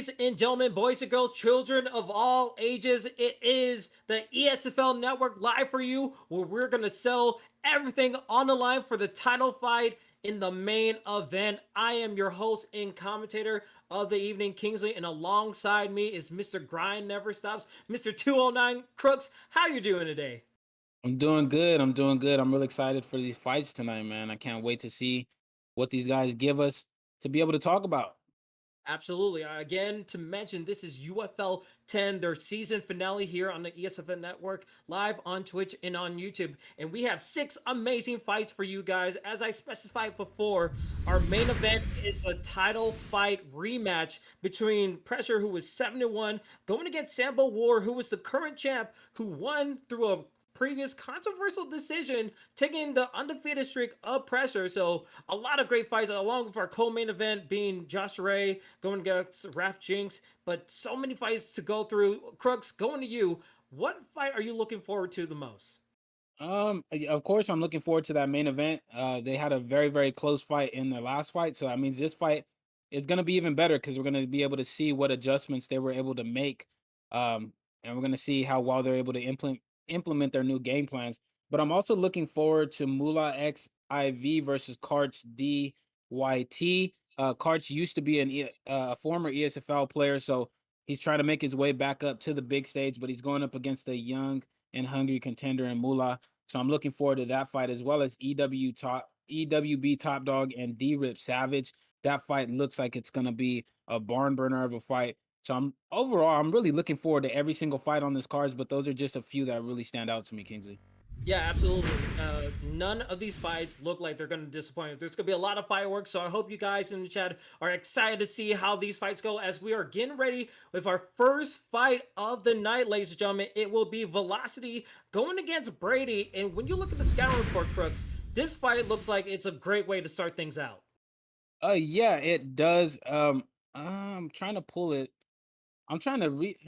Ladies and gentlemen, boys and girls, children of all ages, it is the ESFL Network live for you, where we're going to sell everything on the line for the title fight in the main event. I am your host and commentator of the evening, Kingsley, and alongside me is Mr. Grind Never Stops, Mr. 209 Crooks. How you doing today? I'm doing good. I'm doing good. I'm really excited for these fights tonight, man. I can't wait to see what these guys give us to be able to talk about. Absolutely. Again, to mention, this is UFL 10, their season finale here on the ESFL Network, live on Twitch and on YouTube. And we have 6 amazing fights for you guys. As I specified before, our main event is a title fight rematch between Pressure, who was 7-1, going against Sambo War, who was the current champ, who won through a previous controversial decision, taking the undefeated streak of Pressure. So a lot of great fights, along with our co-main event being Josh Ray going against Raf Jinx. But so many fights to go through. Crooks, going to you. What fight are you looking forward to the most? Of course, I'm looking forward to that main event. They had a very, very close fight in their last fight, so that means this fight is going to be even better because we're going to be able to see what adjustments they were able to make, and we're going to see how well they're able to implement their new game plans. But I'm also looking forward to Moolah XIV versus Karch DYT. Karch used to be a former ESFL player, so he's trying to make his way back up to the big stage, but he's going up against a young and hungry contender in Moolah. So I'm looking forward to that fight, as well as EWB Top Dog and D Rip Savage. That fight looks like it's gonna be a barn burner of a fight. So I'm really looking forward to every single fight on this cards, but those are just a few that really stand out to me, Kingsley. Yeah, absolutely. None of these fights look like they're going to disappoint. There's going to be a lot of fireworks, so I hope you guys in the chat are excited to see how these fights go as we are getting ready with our first fight of the night, ladies and gentlemen. It will be Velocity going against Brady. And when you look at the scouting report, Crooks, this fight looks like it's a great way to start things out. Yeah, it does. I'm trying to pull it. I'm trying to read.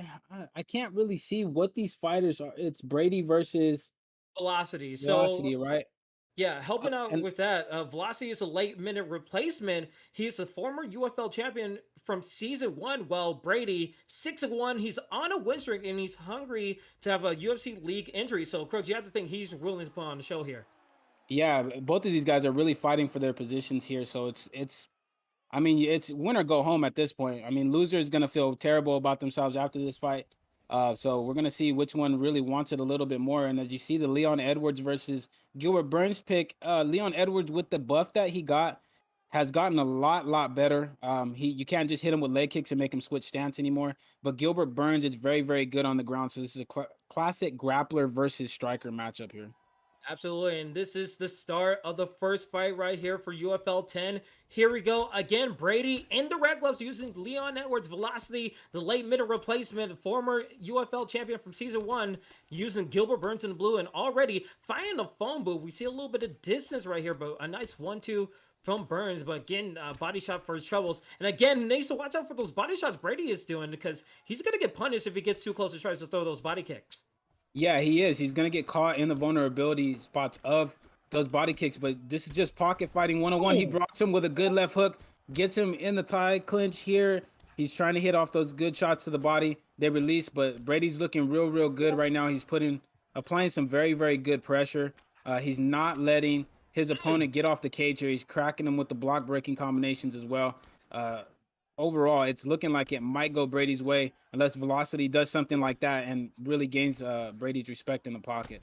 I can't really see what these fighters are. It's Brady versus Velocity. So Velocity, right? yeah, helping out And with that, Velocity is a late minute replacement. He's a former UFL champion from season one. Well, Brady, 6-1, he's on a win streak and he's hungry to have a UFC league entry. So, Crooks, you have to think he's willing to put on the show here. yeah, both of these guys are really fighting for their positions here. So it's I mean, it's win or go home at this point. I mean, loser is gonna feel terrible about themselves after this fight. So we're gonna see which one really wants it a little bit more. And as you see, the Leon Edwards versus Gilbert Burns pick, Leon Edwards with the buff that he got has gotten a lot better. You can't just hit him with leg kicks and make him switch stance anymore. But Gilbert Burns is very good on the ground. So this is a classic grappler versus striker matchup here. Absolutely, and this is the start of the first fight right here for UFL 10. Here we go again. Brady in the red gloves using Leon Edwards Velocity, the late middle replacement, former UFL champion from season one, using Gilbert Burns in the blue, and already finding the phone booth. We see a little bit of distance right here, but a nice 1-2 from Burns, but again, body shot for his troubles. And again, needs to watch out for those body shots Brady is doing because he's going to get punished if he gets too close and tries to throw those body kicks. Yeah, he is. He's gonna get caught in the vulnerability spots of those body kicks. But this is just pocket fighting 101. He Oh, blocks him with a good left hook, gets him in the tie clinch here. He's trying to hit off those good shots to the body. They release, but Brady's looking real good right now. He's applying some very good pressure. He's not letting his opponent get off the cage here. He's cracking him with the block breaking combinations as well. Uh, Overall, it's looking like it might go Brady's way unless Velocity does something like that and really gains Brady's respect in the pocket.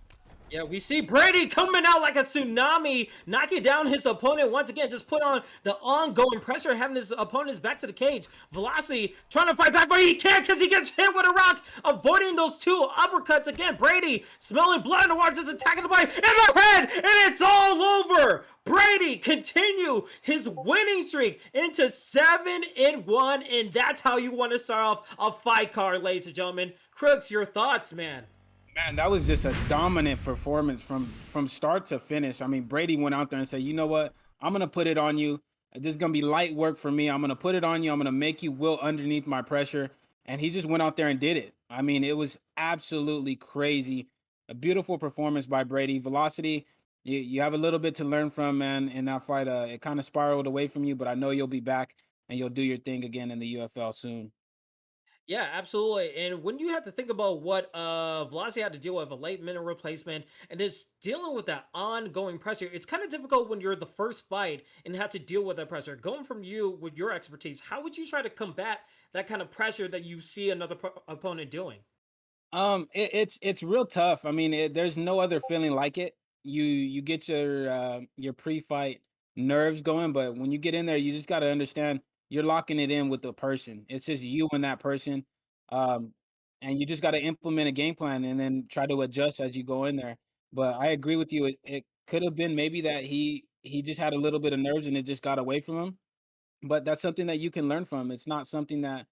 yeah, we see Brady coming out like a tsunami, knocking down his opponent once again. Just put on the ongoing pressure, having his opponents back to the cage. Velocity trying to fight back, but he can't because he gets hit with a rock, avoiding those two uppercuts. Again, Brady smelling blood in the water, just attacking the body in the head, and it's all over. Brady continue his winning streak into 7-1, and that's how you want to start off a fight card, ladies and gentlemen. Crooks, your thoughts, man? Man, that was just a dominant performance from start to finish. I mean, Brady went out there and said, "You know what? I'm gonna put it on you. This is gonna be light work for me. I'm gonna put it on you. I'm gonna make you wilt underneath my pressure." And he just went out there and did it. I mean, it was absolutely crazy. A beautiful performance by Brady. Velocity, you have a little bit to learn from, man. In that fight, it kind of spiraled away from you, but I know you'll be back and you'll do your thing again in the UFL soon. Yeah, absolutely. And when you have to think about what Velocity had to deal with, a late minute replacement, and just dealing with that ongoing pressure, it's kind of difficult when you're the first fight and have to deal with that pressure. Going from you with your expertise, how would you try to combat that kind of pressure that you see another opponent doing? It's real tough. I mean, there's no other feeling like it. You get your pre-fight nerves going, but when you get in there, you just got to understand you're locking it in with the person. It's just you and that person, um, and you just got to implement a game plan and then try to adjust as you go in there. But I agree with you. It could have been maybe that he just had a little bit of nerves and it just got away from him. But that's something that you can learn from. It's not something that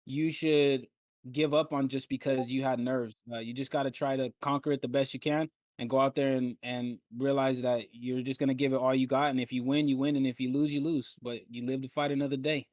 you should give up on just because you had nerves. You just got to try to conquer it the best you can and go out there and realize that you're just gonna give it all you got. And if you win, you win, and if you lose, you lose. But you live to fight another day.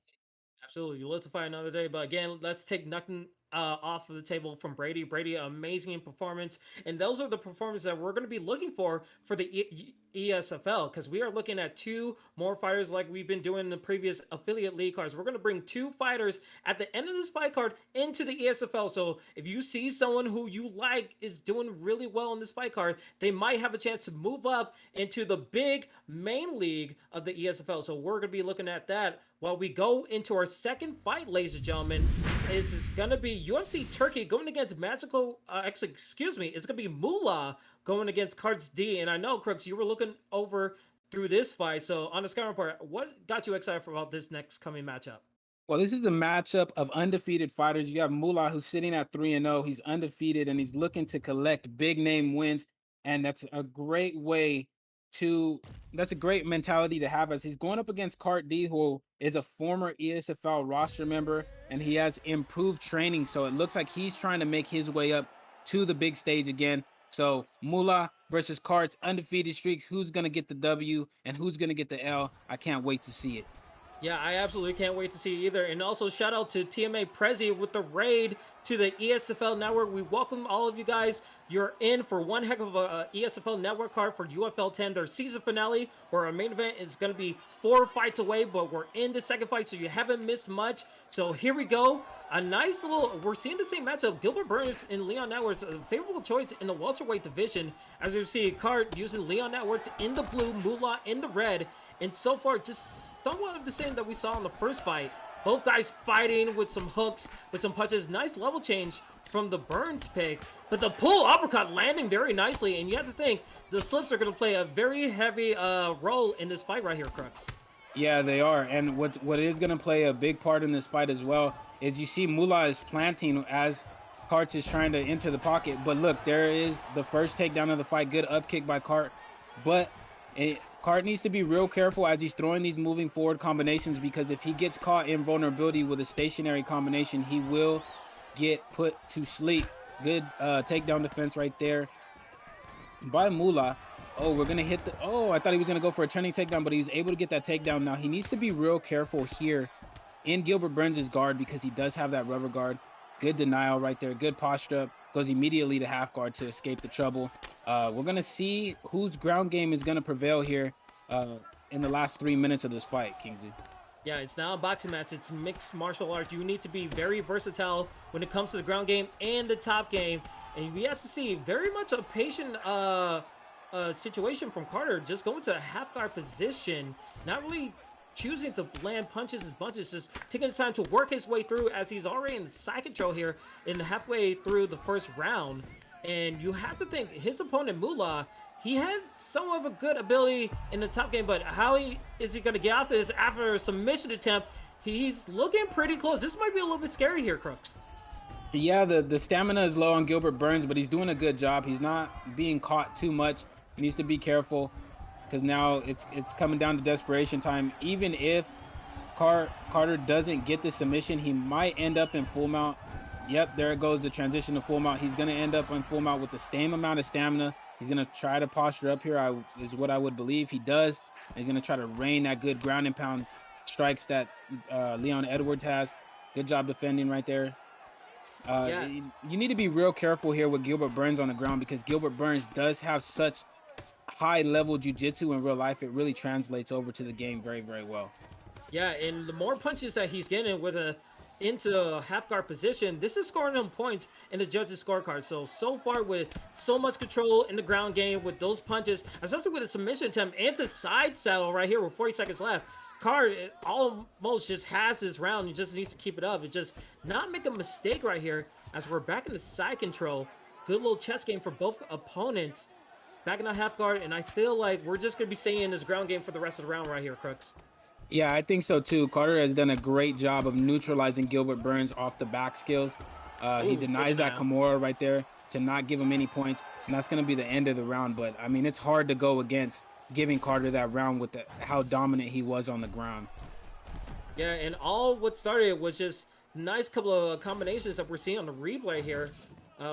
Absolutely. You live to fight another day. But again, let's take nothing off of the table from Brady. Brady, amazing performance. And those are the performances that we're going to be looking for the ESFL, because we are looking at two more fighters like we've been doing in the previous affiliate league cards. We're going to bring two fighters at the end of this fight card into the ESFL. So if you see someone who you like is doing really well in this fight card, they might have a chance to move up into the big main league of the ESFL. So we're going to be looking at that while we go into our second fight, ladies and gentlemen. Is going to be UFC Turkey going against Magical, actually, excuse me, it's going to be Moolah going against Cards D. And I know, Crooks, you were looking over through this fight. So on the scouting report, what got you excited about this next coming matchup? Well, this is a matchup of undefeated fighters. You have Moolah, who's sitting at 3-0. He's undefeated and he's looking to collect big name wins. And that's a great way to, that's a great mentality to have as he's going up against Cart D, who is a former ESFL roster member and he has improved training. So it looks like he's trying to make his way up to the big stage again. So Moolah versus Cart's undefeated streak. Who's going to get the W and who's going to get the L? I can't wait to see it. Yeah, I absolutely can't wait to see either. And also shout out to TMA Prezi with the raid to the ESFL network. We welcome all of you guys. You're in for one heck of a ESFL network card for UFL 10, their season finale, where our main event is going to be 4 fights away, but we're in the second fight, so you haven't missed much. So here we go. A nice little, we're seeing the same matchup. Gilbert Burns and Leon Edwards, a favorable choice in the welterweight division. As you see, Card using Leon Edwards in the blue, Moolah in the red. And so far, just somewhat of the same that we saw in the first fight. Both guys fighting with some hooks, with some punches. Nice level change from the Burns pick. But the pull uppercut landing very nicely. And you have to think, the slips are going to play a very heavy role in this fight right here, Crux. Yeah, they are. And what is going to play a big part in this fight as well is you see Moolah is planting as Cart is trying to enter the pocket. But look, there is the first takedown of the fight. Good up kick by Cart. But Cart needs to be real careful as he's throwing these moving forward combinations, because if he gets caught in vulnerability with a stationary combination, he will get put to sleep. Good takedown defense right there by Moolah. Oh, we're gonna hit the, oh, I thought he was gonna go for a turning takedown, but he's able to get that takedown. Now he needs to be real careful here in Gilbert Burns' guard, because he does have that rubber guard. Good denial right there, good posture up, goes immediately to half guard to escape the trouble. We're gonna see whose ground game is gonna prevail here in the last 3 minutes of this fight, Kingsley. Yeah, it's now a boxing match. It's mixed martial arts. You need to be very versatile when it comes to the ground game and the top game. And we have to see very much a patient situation from Carter, just going to a half guard position, not really choosing to land punches and bunches, just taking his time to work his way through, as he's already in side control here in halfway through the first round. And you have to think his opponent Moolah, he had somewhat of a good ability in the top game, but is he going to get out this after a submission attempt? He's looking pretty close. This might be a little bit scary here, Crooks. Yeah, the stamina is low on Gilbert Burns, but he's doing a good job. He's not being caught too much. He needs to be careful, because now it's coming down to desperation time. Even if Carter doesn't get the submission, he might end up in full mount. Yep, there it goes, the transition to full mount. He's going to end up in full mount with the same amount of stamina. He's going to try to posture up here, is what I would believe he does. He's going to try to rain that good ground and pound strikes that Leon Edwards has. Good job defending right there. Yeah. You need to be real careful here with Gilbert Burns on the ground, because Gilbert Burns does have such high level jiu-jitsu in real life. It really translates over to the game very, very well. Yeah, and the more punches that he's getting with a into half guard position, this is scoring him points in the judges' scorecard. So far with so much control in the ground game with those punches, especially with a submission attempt into side saddle right here with 40 seconds left. Card almost just has his round. He just needs to keep it up. It just not make a mistake right here as we're back into side control. Good little chess game for both opponents. Back in the half guard, and I feel like we're just going to be staying in this ground game for the rest of the round right here, Crooks. Yeah, I think so too. Carter has done a great job of neutralizing Gilbert Burns off the back skills. He denies that Kimura right there to not give him any points, and that's going to be the end of the round. But I mean, it's hard to go against giving Carter that round with how dominant he was on the ground. Yeah, and all what started was just nice couple of combinations that we're seeing on the replay here.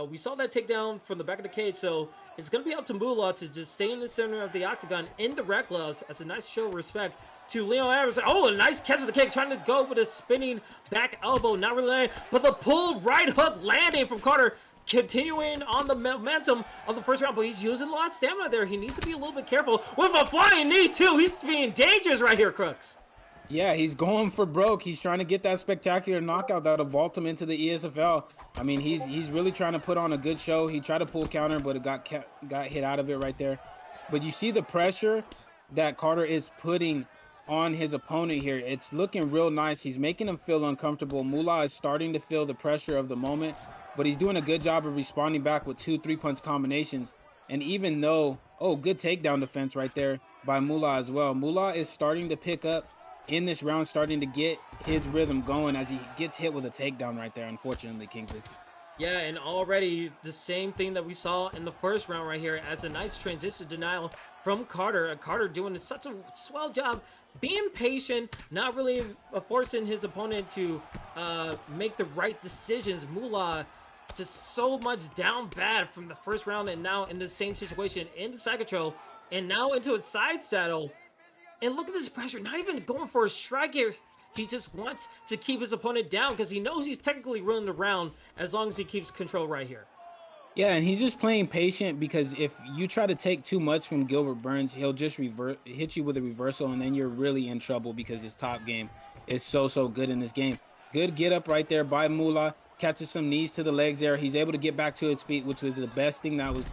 We saw that takedown from the back of the cage, so it's going to be up to Moolah to just stay in the center of the octagon in the red gloves as a nice show of respect to Leon Evans. Oh, a nice catch of the kick, trying to go with a spinning back elbow, not really landing, but the pulled right hook landing from Carter, continuing on the momentum of the first round, but he's using a lot of stamina there. He needs to be a little bit careful with a flying knee too. He's being dangerous right here, Crooks. Yeah, he's going for broke. He's trying to get that spectacular knockout that'll vault him into the ESFL. I mean, he's really trying to put on a good show. He tried to pull counter, but it got hit out of it right there. But you see the pressure that Carter is putting on his opponent here. It's looking real nice. He's making him feel uncomfortable. Moolah is starting to feel the pressure of the moment, but he's doing a good job of responding back with 2-3 punch combinations. And even though, good takedown defense right there by Moolah as well. Moolah is starting to pick up in this round, starting to get his rhythm going as he gets hit with a takedown right there, unfortunately, Kingsley. Yeah, and already the same thing that we saw in the first round right here as a nice transition denial from Carter. Carter doing such a swell job being patient, not really forcing his opponent to make the right decisions. Moolah just so much down bad from the first round, and now in the same situation in the side control, and now into a side saddle. And look at this pressure, not even going for a strike here. He just wants to keep his opponent down because he knows he's technically ruining the round as long as he keeps control right here. Yeah, and he's just playing patient because if you try to take too much from Gilbert Burns, he'll just hit you with a reversal, and then you're really in trouble because his top game is so good in this game. Good get up right there by Moolah. Catches some knees to the legs there. He's able to get back to his feet, which was the best thing that was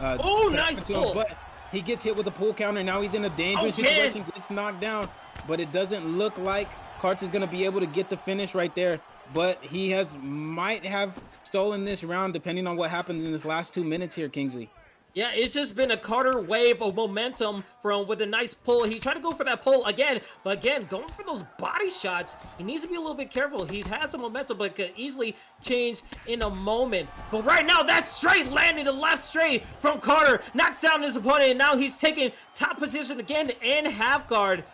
nice pull. But he gets hit with a pull counter. Now he's in a dangerous situation, gets knocked down, but it doesn't look like Karch is going to be able to get the finish right there. But he might have stolen this round depending on what happens in this last 2 minutes here, Kingsley. Yeah, it's just been a Carter wave of momentum with a nice pull. He tried to go for that pull again, but again, going for those body shots, he needs to be a little bit careful. He has some momentum, but could easily change in a moment. But right now, that straight landing, the left straight from Carter, knocks down his opponent, and now he's taking top position again in half guard.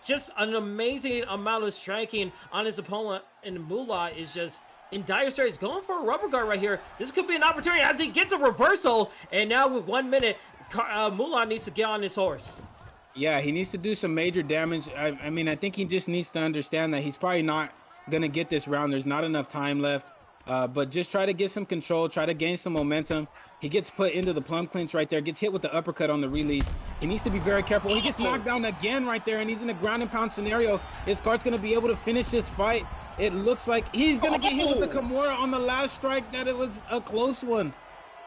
Just an amazing amount of striking on his opponent, and Moolah is just in dire straits, going for a rubber guard right here. This could be an opportunity as he gets a reversal, and now with 1 minute, Moolah needs to get on his horse. Yeah, he needs to do some major damage. I mean, I think he just needs to understand that he's probably not going to get this round. There's not enough time left, but just try to get some control, try to gain some momentum. He gets put into the plum clinch right there, gets hit with the uppercut on the release. He needs to be very careful. He gets knocked down again right there, and he's in a ground and pound scenario. Is Karch going to be able to finish this fight? It looks like he's going to get hit with the Kimura on the last strike. That it was a close one.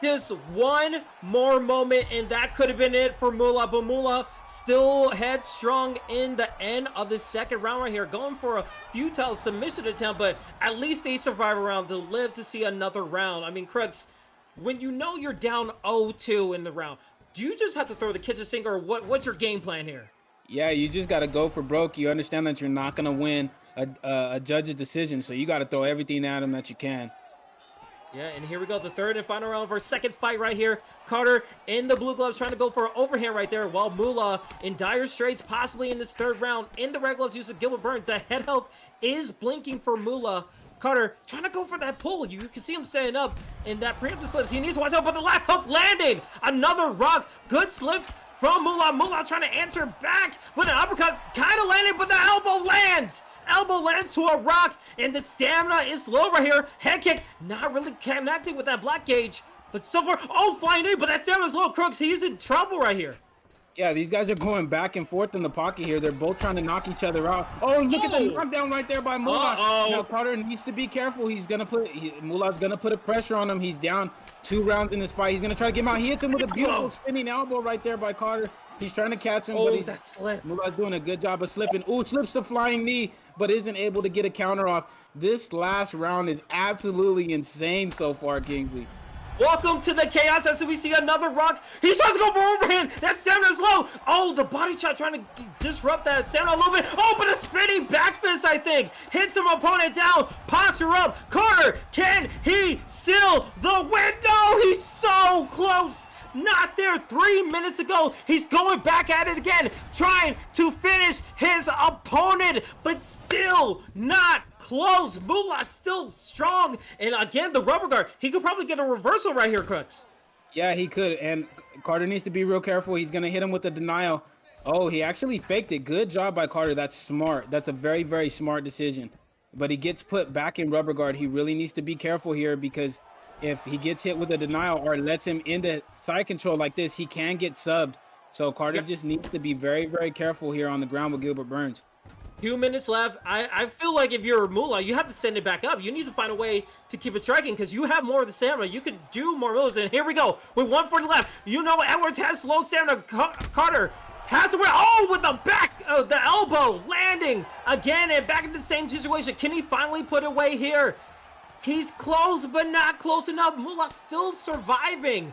Just one more moment, and that could have been it for Moolah. But Moolah still headstrong in the end of the second round right here, going for a futile submission attempt, but at least they survive a round to live to see another round. I mean, Crux, when you know you're down 0-2 in the round, do you just have to throw the kitchen sink, or what's your game plan here? Yeah, you just got to go for broke. You understand that you're not going to win a judge's decision, so you got to throw everything at him that you can. Yeah, and here we go, the third and final round of our second fight right here. Carter in the blue gloves trying to go for an overhand right there, while Moolah in dire straits, possibly in this third round, in the red gloves using Gilbert Burns. The head health is blinking for Moolah. Carter trying to go for that pull. You can see him setting up in that preemptive slips. He needs to watch out, but the left hook landing. Another rock. Good slips from Moolah. Moolah trying to answer back with an uppercut. Kind of landing, but the elbow lands. Elbow lands to a rock, and the stamina is low right here. Head kick, not really connecting with that block gauge. But so far, flying in, but that stamina's low. Crooks, he's in trouble right here. Yeah, these guys are going back and forth in the pocket here. They're both trying to knock each other out. Oh, look at the Oh, knockdown right there by Moolah. Now uh-oh. Carter needs to be careful. Moolah's gonna put a pressure on him. He's down 2 rounds in this fight. He's gonna try to get him out. He hits him with a beautiful spinning elbow right there by Carter. He's trying to catch him, but Oh, that slip. Moolah's doing a good job of slipping. Ooh, slips the flying knee, but isn't able to get a counter off. This last round is absolutely insane so far, Kingsley. Welcome to the chaos as we see another rock. He tries to go for overhand. That stamina's low. Oh, the body shot trying to disrupt that stamina a little bit. Oh, but a spinning back fist, I think. Hits some opponent down. Posture up. Carter, can he seal the win? No, he's so close. Not there 3 minutes ago. He's going back at it again, trying to finish his opponent, but still not close. Moolah still strong, and again, the rubber guard. He could probably get a reversal right here, Crooks. Yeah, he could, and Carter needs to be real careful. He's gonna hit him with the denial. Oh, he actually faked it. Good job by Carter. That's smart. That's a very, very smart decision. But he gets put back in rubber guard. He really needs to be careful here because if he gets hit with a denial or lets him into side control like this, he can get subbed. So Carter just needs to be very, very careful here on the ground with Gilbert Burns. 2 minutes left. I feel like if you're Moolah, you have to send it back up. You need to find a way to keep it striking because you have more of the stamina. You could do more moves. And here we go with 140 left. You know Edwards has slow stamina. Carter has to win. Oh, with the back, the elbow landing again and back into the same situation. Can he finally put away here? He's close, but not close enough. Moolah still surviving.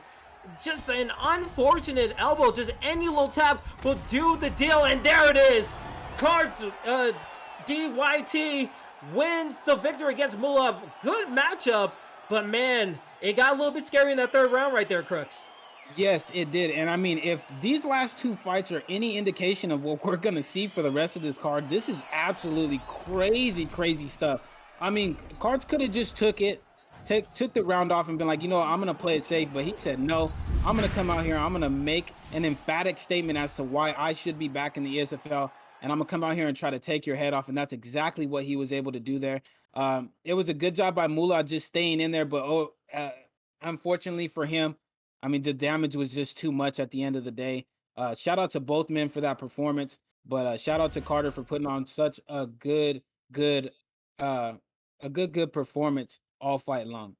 Just an unfortunate elbow. Just any little tap will do the deal. And there it is. Cards, DYT wins the victory against Moolah. Good matchup, but man, it got a little bit scary in that third round right there, Crooks. Yes, it did. And I mean, if these last two fights are any indication of what we're going to see for the rest of this card, this is absolutely crazy, crazy stuff. I mean, Cards could have just took the round off and been like, you know, I'm going to play it safe. But he said, no, I'm going to come out here. I'm going to make an emphatic statement as to why I should be back in the ESFL. And I'm going to come out here and try to take your head off. And that's exactly what he was able to do there. It was a good job by Moolah just staying in there. But unfortunately for him, I mean, the damage was just too much at the end of the day. Shout out to both men for that performance. But shout out to Carter for putting on such a good performance all fight long.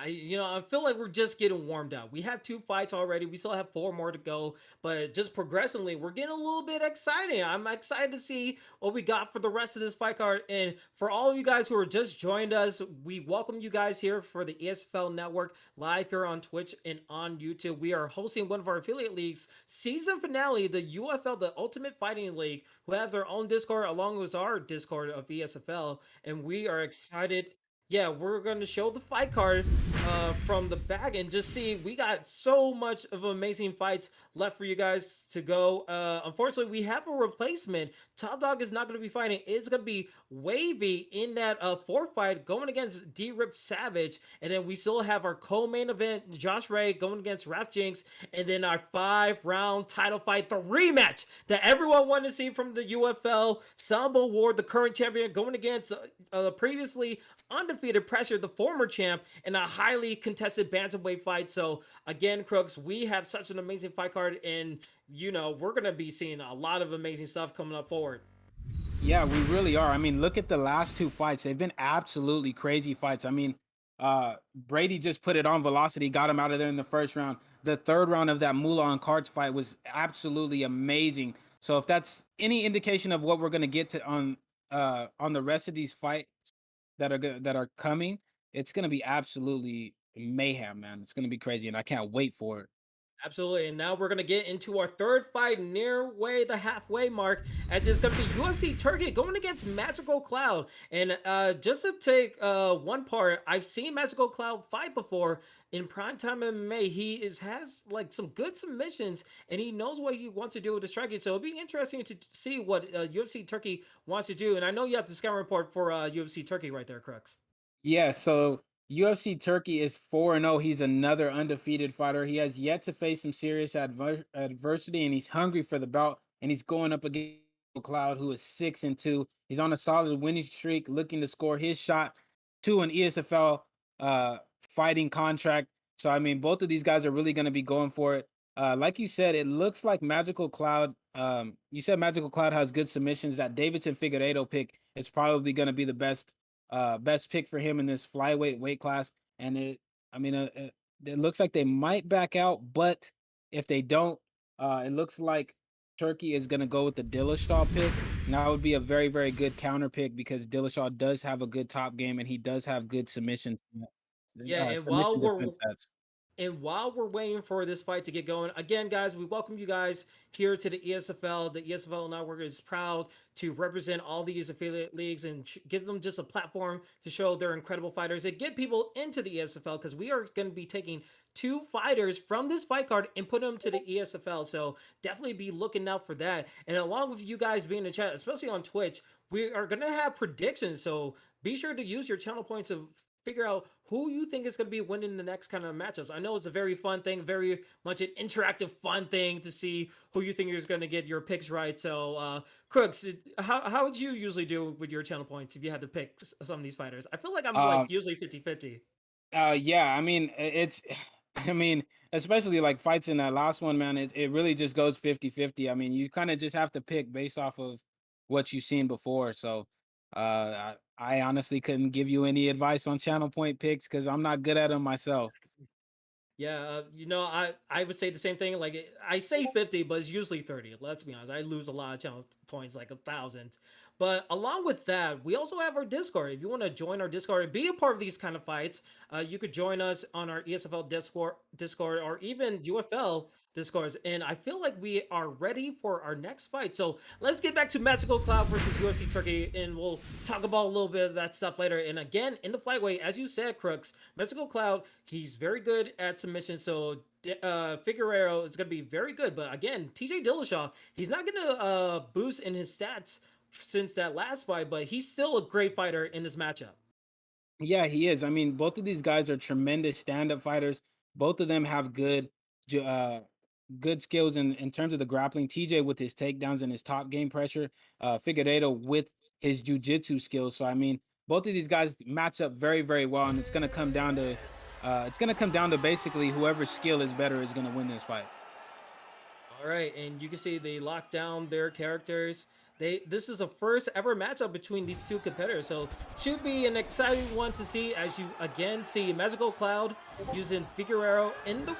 Yeah, I feel like we're just getting warmed up. We have 2 fights already. We still have 4 more to go, but just progressively, we're getting a little bit exciting. I'm excited to see what we got for the rest of this fight card. And for all of you guys who are just joined us, we welcome you guys here for the ESFL Network live here on Twitch and on YouTube. We are hosting one of our affiliate leagues season finale, the UFL, the Ultimate Fighting League, who has their own Discord along with our Discord of ESFL, and we are excited. Yeah, we're going to show the fight card from the back and just see. We got so much of amazing fights left for you guys to go. Unfortunately, we have a replacement. Top Dog is not going to be fighting. It's going to be Wavy in that fourth fight going against D-Rip Savage. And then we still have our co-main event, Josh Ray going against Raf Jinx. And then our 5-round title fight, the rematch that everyone wanted to see from the UFL. Sambo Ward, the current champion, going against previously undefeated Pressure, the former champ, in a highly contested bantamweight fight. So again, Crooks, we have such an amazing fight card, and we're gonna be seeing a lot of amazing stuff coming up forward. Yeah, we really are. I mean, look at the last 2 fights. They've been absolutely crazy fights. I mean, Brady just put it on velocity, got him out of there in the first round. The third round of that Moolah and Cards fight was absolutely amazing. So if that's any indication of what we're gonna get to on the rest of these fights that are coming, it's gonna be absolutely mayhem, man. It's gonna be crazy, and I can't wait for it. Absolutely. And now we're going to get into our third fight near the halfway mark, as it's going to be UFC Turkey going against Magical Cloud. And just to take one part, I've seen Magical Cloud fight before in primetime MMA. He has like some good submissions, and he knows what he wants to do with the striking. So it'll be interesting to see what UFC Turkey wants to do. And I know you have the scout report for UFC Turkey right there, Crux. Yeah, so UFC Turkey is 4-0. He's another undefeated fighter. He has yet to face some serious adversity, and he's hungry for the bout. And he's going up against Cloud, who is 6-2. He's on a solid winning streak, looking to score his shot to an ESFL fighting contract. So I mean, both of these guys are really going to be going for it. Like you said, it looks like Magical Cloud. You said Magical Cloud has good submissions. That Davidson Figueiredo pick is probably going to be the best pick for him in this flyweight weight class. And I mean, it looks like they might back out, but if they don't, it looks like Turkey is going to go with the Dillashaw pick. And that would be a very, very good counter pick because Dillashaw does have a good top game and he does have good Yeah, and submission defense stats. while we're waiting for this fight to get going, again, guys, we welcome you guys here to the ESFL. The ESFL Network is proud to represent all these affiliate leagues and give them just a platform to show their incredible fighters and get people into the ESFL because we are going to be taking 2 fighters from this fight card and put them to the ESFL. So definitely be looking out for that. And along with you guys being in the chat, especially on Twitch, we are going to have predictions. So be sure to use your channel points to figure out who you think is going to be winning the next kind of matchups. I know it's a very fun thing, very much an interactive, fun thing to see who you think is going to get your picks right. So, Crooks, how would you usually do with your channel points if you had to pick some of these fighters? I feel like I'm like usually 50-50. Yeah, I mean, it's, I mean, especially like fights in that last one, man, it really just goes 50-50. I mean, you kind of just have to pick based off of what you've seen before. So, I honestly couldn't give you any advice on channel point picks because I'm not good at them myself. Yeah, I would say the same thing. Like I say 50, but it's usually 30. Let's be honest. I lose a lot of channel points, like 1,000. But along with that, we also have our Discord. If you want to join our Discord and be a part of these kind of fights, you could join us on our ESFL Discord or even UFL Discords. And I feel like we are ready for our next fight. So let's get back to Magical Cloud versus UFC Turkey, and we'll talk about a little bit of that stuff later. And again, in the flyweight, as you said, Crooks, Magical Cloud, he's very good at submission. So Figueroa is going to be very good. But again, TJ Dillashaw, he's not going to boost in his stats since that last fight, but he's still a great fighter in this matchup. Yeah, he is. I mean, both of these guys are tremendous stand-up fighters. Both of them have good skills in terms of the grappling. TJ with his takedowns and his top game pressure. Figueiredo with his jiu-jitsu skills. So I mean, both of these guys match up very, very well, and it's gonna come down to basically whoever's skill is better is gonna win this fight. All right, and you can see they lock down their characters. This is a first ever matchup between these two competitors, so should be an exciting one to see as you again see Magical Cloud using Figueroa in the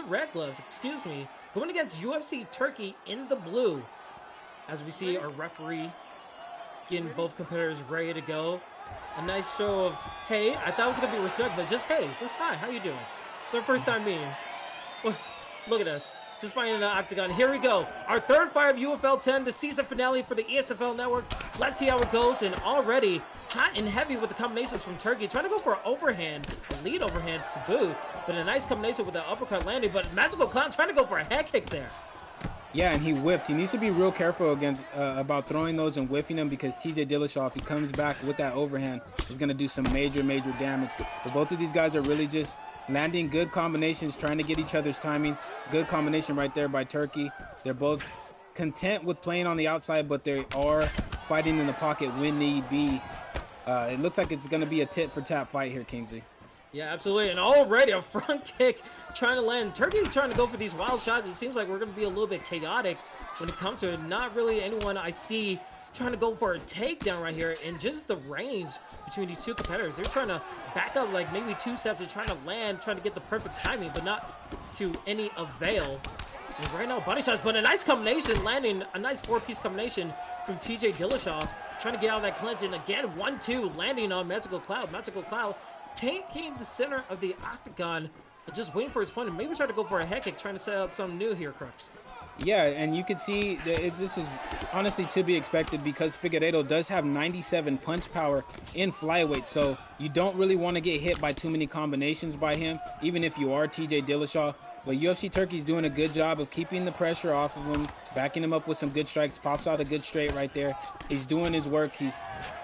red gloves, excuse me, going against UFC Turkey in the blue. As we see our referee getting both competitors ready to go. A nice show of hey, I thought it was gonna be respect, but just hey, just hi, how you doing? It's our first time meeting. Look at us. Just fighting in the octagon. Here we go. Our third fight of UFL 10, the season finale for the ESFL Network. Let's see how it goes. And already hot and heavy with the combinations from Turkey. Trying to go for an overhand, a lead overhand to boot. But a nice combination with the uppercut landing. But Magical Clown trying to go for a head kick there. Yeah, and he whiffed. He needs to be real careful against about throwing those and whiffing them because TJ Dillashaw, if he comes back with that overhand, is going to do some major, major damage. But both of these guys are really just landing good combinations, trying to get each other's timing. Good combination right there by Turkey. They're both content with playing on the outside, but they are fighting in the pocket when need be. It looks like it's going to be a tit-for-tat fight here, Kingsley. Yeah, absolutely. And already a front kick trying to land. Turkey trying to go for these wild shots. It seems like we're going to be a little bit chaotic when it comes to it. Not really anyone I see trying to go for a takedown right here. And just the range between these two competitors. They're trying to back up like maybe 2 steps. They're trying to land, trying to get the perfect timing, but not to any avail. And right now, body shots, but a nice combination, landing a nice 4-piece combination from TJ Dillashaw. Trying to get out of that clinch. And again, 1-2 landing on Magical Cloud. Magical Cloud taking the center of the octagon and just waiting for his opponent. Maybe try to go for a head kick, trying to set up something new here, Crooks. Yeah, and you can see that this is honestly to be expected because Figueiredo does have 97 punch power in flyweight, so you don't really want to get hit by too many combinations by him, even if you are TJ Dillashaw. But UFC Turkey's doing a good job of keeping the pressure off of him, backing him up with some good strikes, pops out a good straight right there. He's doing his work, he's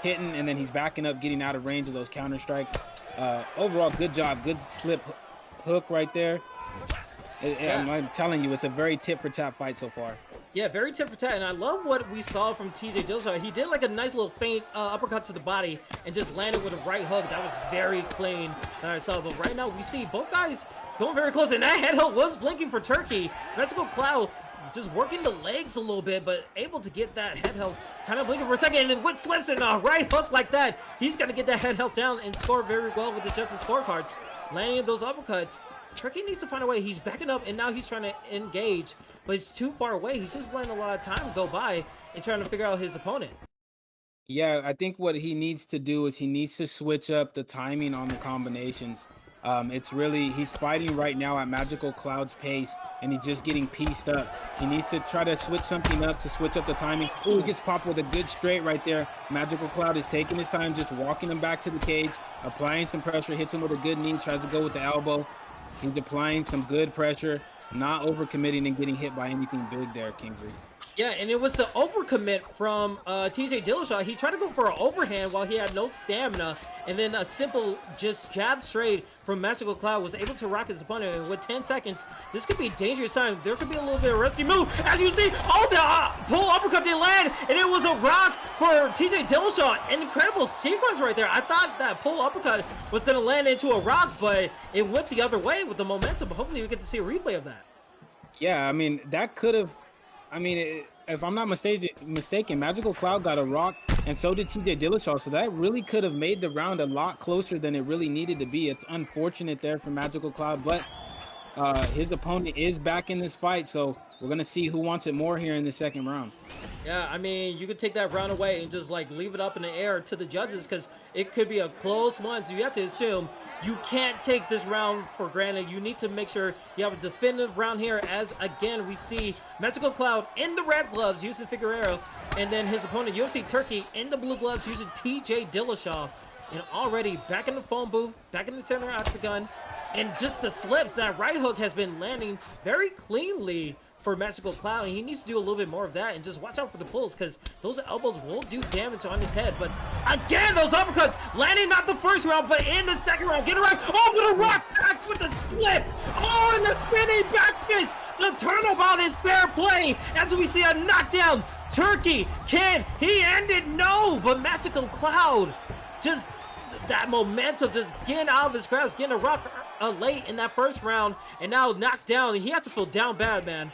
hitting, and then he's backing up, getting out of range of those counter strikes. Overall, good job, good slip hook right there. I'm telling you, it's a very tit-for-tat fight so far. Yeah, very tit for tat, and I love what we saw from TJ Dillashaw. He did like a nice little feint uppercut to the body and just landed with a right hook. That was very clean that I saw. But right now we see both guys going very close, and that head hook was blinking for Turkey. Magical Cloud just working the legs a little bit, but able to get that head health kind of blinking for a second, and then what slips in a right hook like that. He's going to get that head health down and score very well with the judges' scorecards. Landing those uppercuts. Turkey needs to find a way. He's backing up, and now he's trying to engage, but he's too far away. He's just letting a lot of time go by and trying to figure out his opponent. Yeah, I think what he needs to do is he needs to switch up the timing on the combinations. It's really, he's fighting right now at Magical Cloud's pace, and he's just getting pieced up. He needs to try to switch something up to switch up the timing. Ooh, he gets popped with a good straight right there. Magical Cloud is taking his time, just walking him back to the cage, applying some pressure, hits him with a good knee, tries to go with the elbow. He's applying some good pressure, not overcommitting and getting hit by anything big there, Kingsley. Yeah, and it was the overcommit from TJ Dillashaw. He tried to go for an overhand while he had no stamina, and then a simple just jab straight from Magical Cloud was able to rock his opponent. And with 10 seconds, this could be a dangerous time. There could be a little bit of risky move. As you see, oh, the pull uppercut didn't land, and it was a rock for TJ Dillashaw. An incredible sequence right there. I thought that pull uppercut was going to land into a rock, but it went the other way with the momentum. Hopefully we get to see a replay of that. Yeah, I mean, that could have... I mean, if I'm not mistaken, Magical Cloud got a rock, and so did TJ Dillashaw. So that really could have made the round a lot closer than it really needed to be. It's unfortunate there for Magical Cloud, but his opponent is back in this fight. So we're going to see who wants it more here in the second round. Yeah, I mean, you could take that round away and just like leave it up in the air to the judges because it could be a close one. So you have to assume you can't take this round for granted. You need to make sure you have a definitive round here, as again we see Magical Cloud in the red gloves using Figueroa, and then his opponent UFC Turkey in the blue gloves using TJ Dillashaw. And already back in the phone booth, back in the center octagon, and just the slips. That right hook has been landing very cleanly for Magical Cloud, and he needs to do a little bit more of that, and just watch out for the pulls because those elbows will do damage on his head. But again, those uppercuts landing not the first round, but in the second round. Get a rock. Oh, with a rock back with the slip. Oh, and the spinning back fist. The turnabout is fair play as we see a knockdown. Turkey, can he end it? No, but Magical Cloud just that momentum, just getting out of his grasp, getting a rock late in that first round, and now knocked down. He has to feel down bad, man.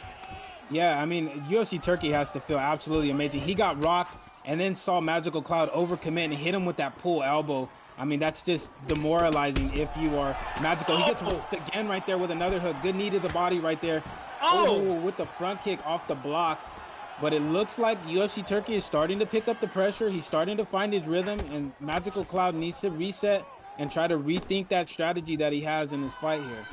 Yeah, I mean, UFC Turkey has to feel absolutely amazing. He got rocked and then saw Magical Cloud overcommit and hit him with that pull elbow. I mean, that's just demoralizing if you are Magical. He gets hooked again right there with another hook. Good knee to the body right there. Oh, with the front kick off the block. But it looks like UFC Turkey is starting to pick up the pressure. He's starting to find his rhythm, and Magical Cloud needs to reset and try to rethink that strategy that he has in his fight here.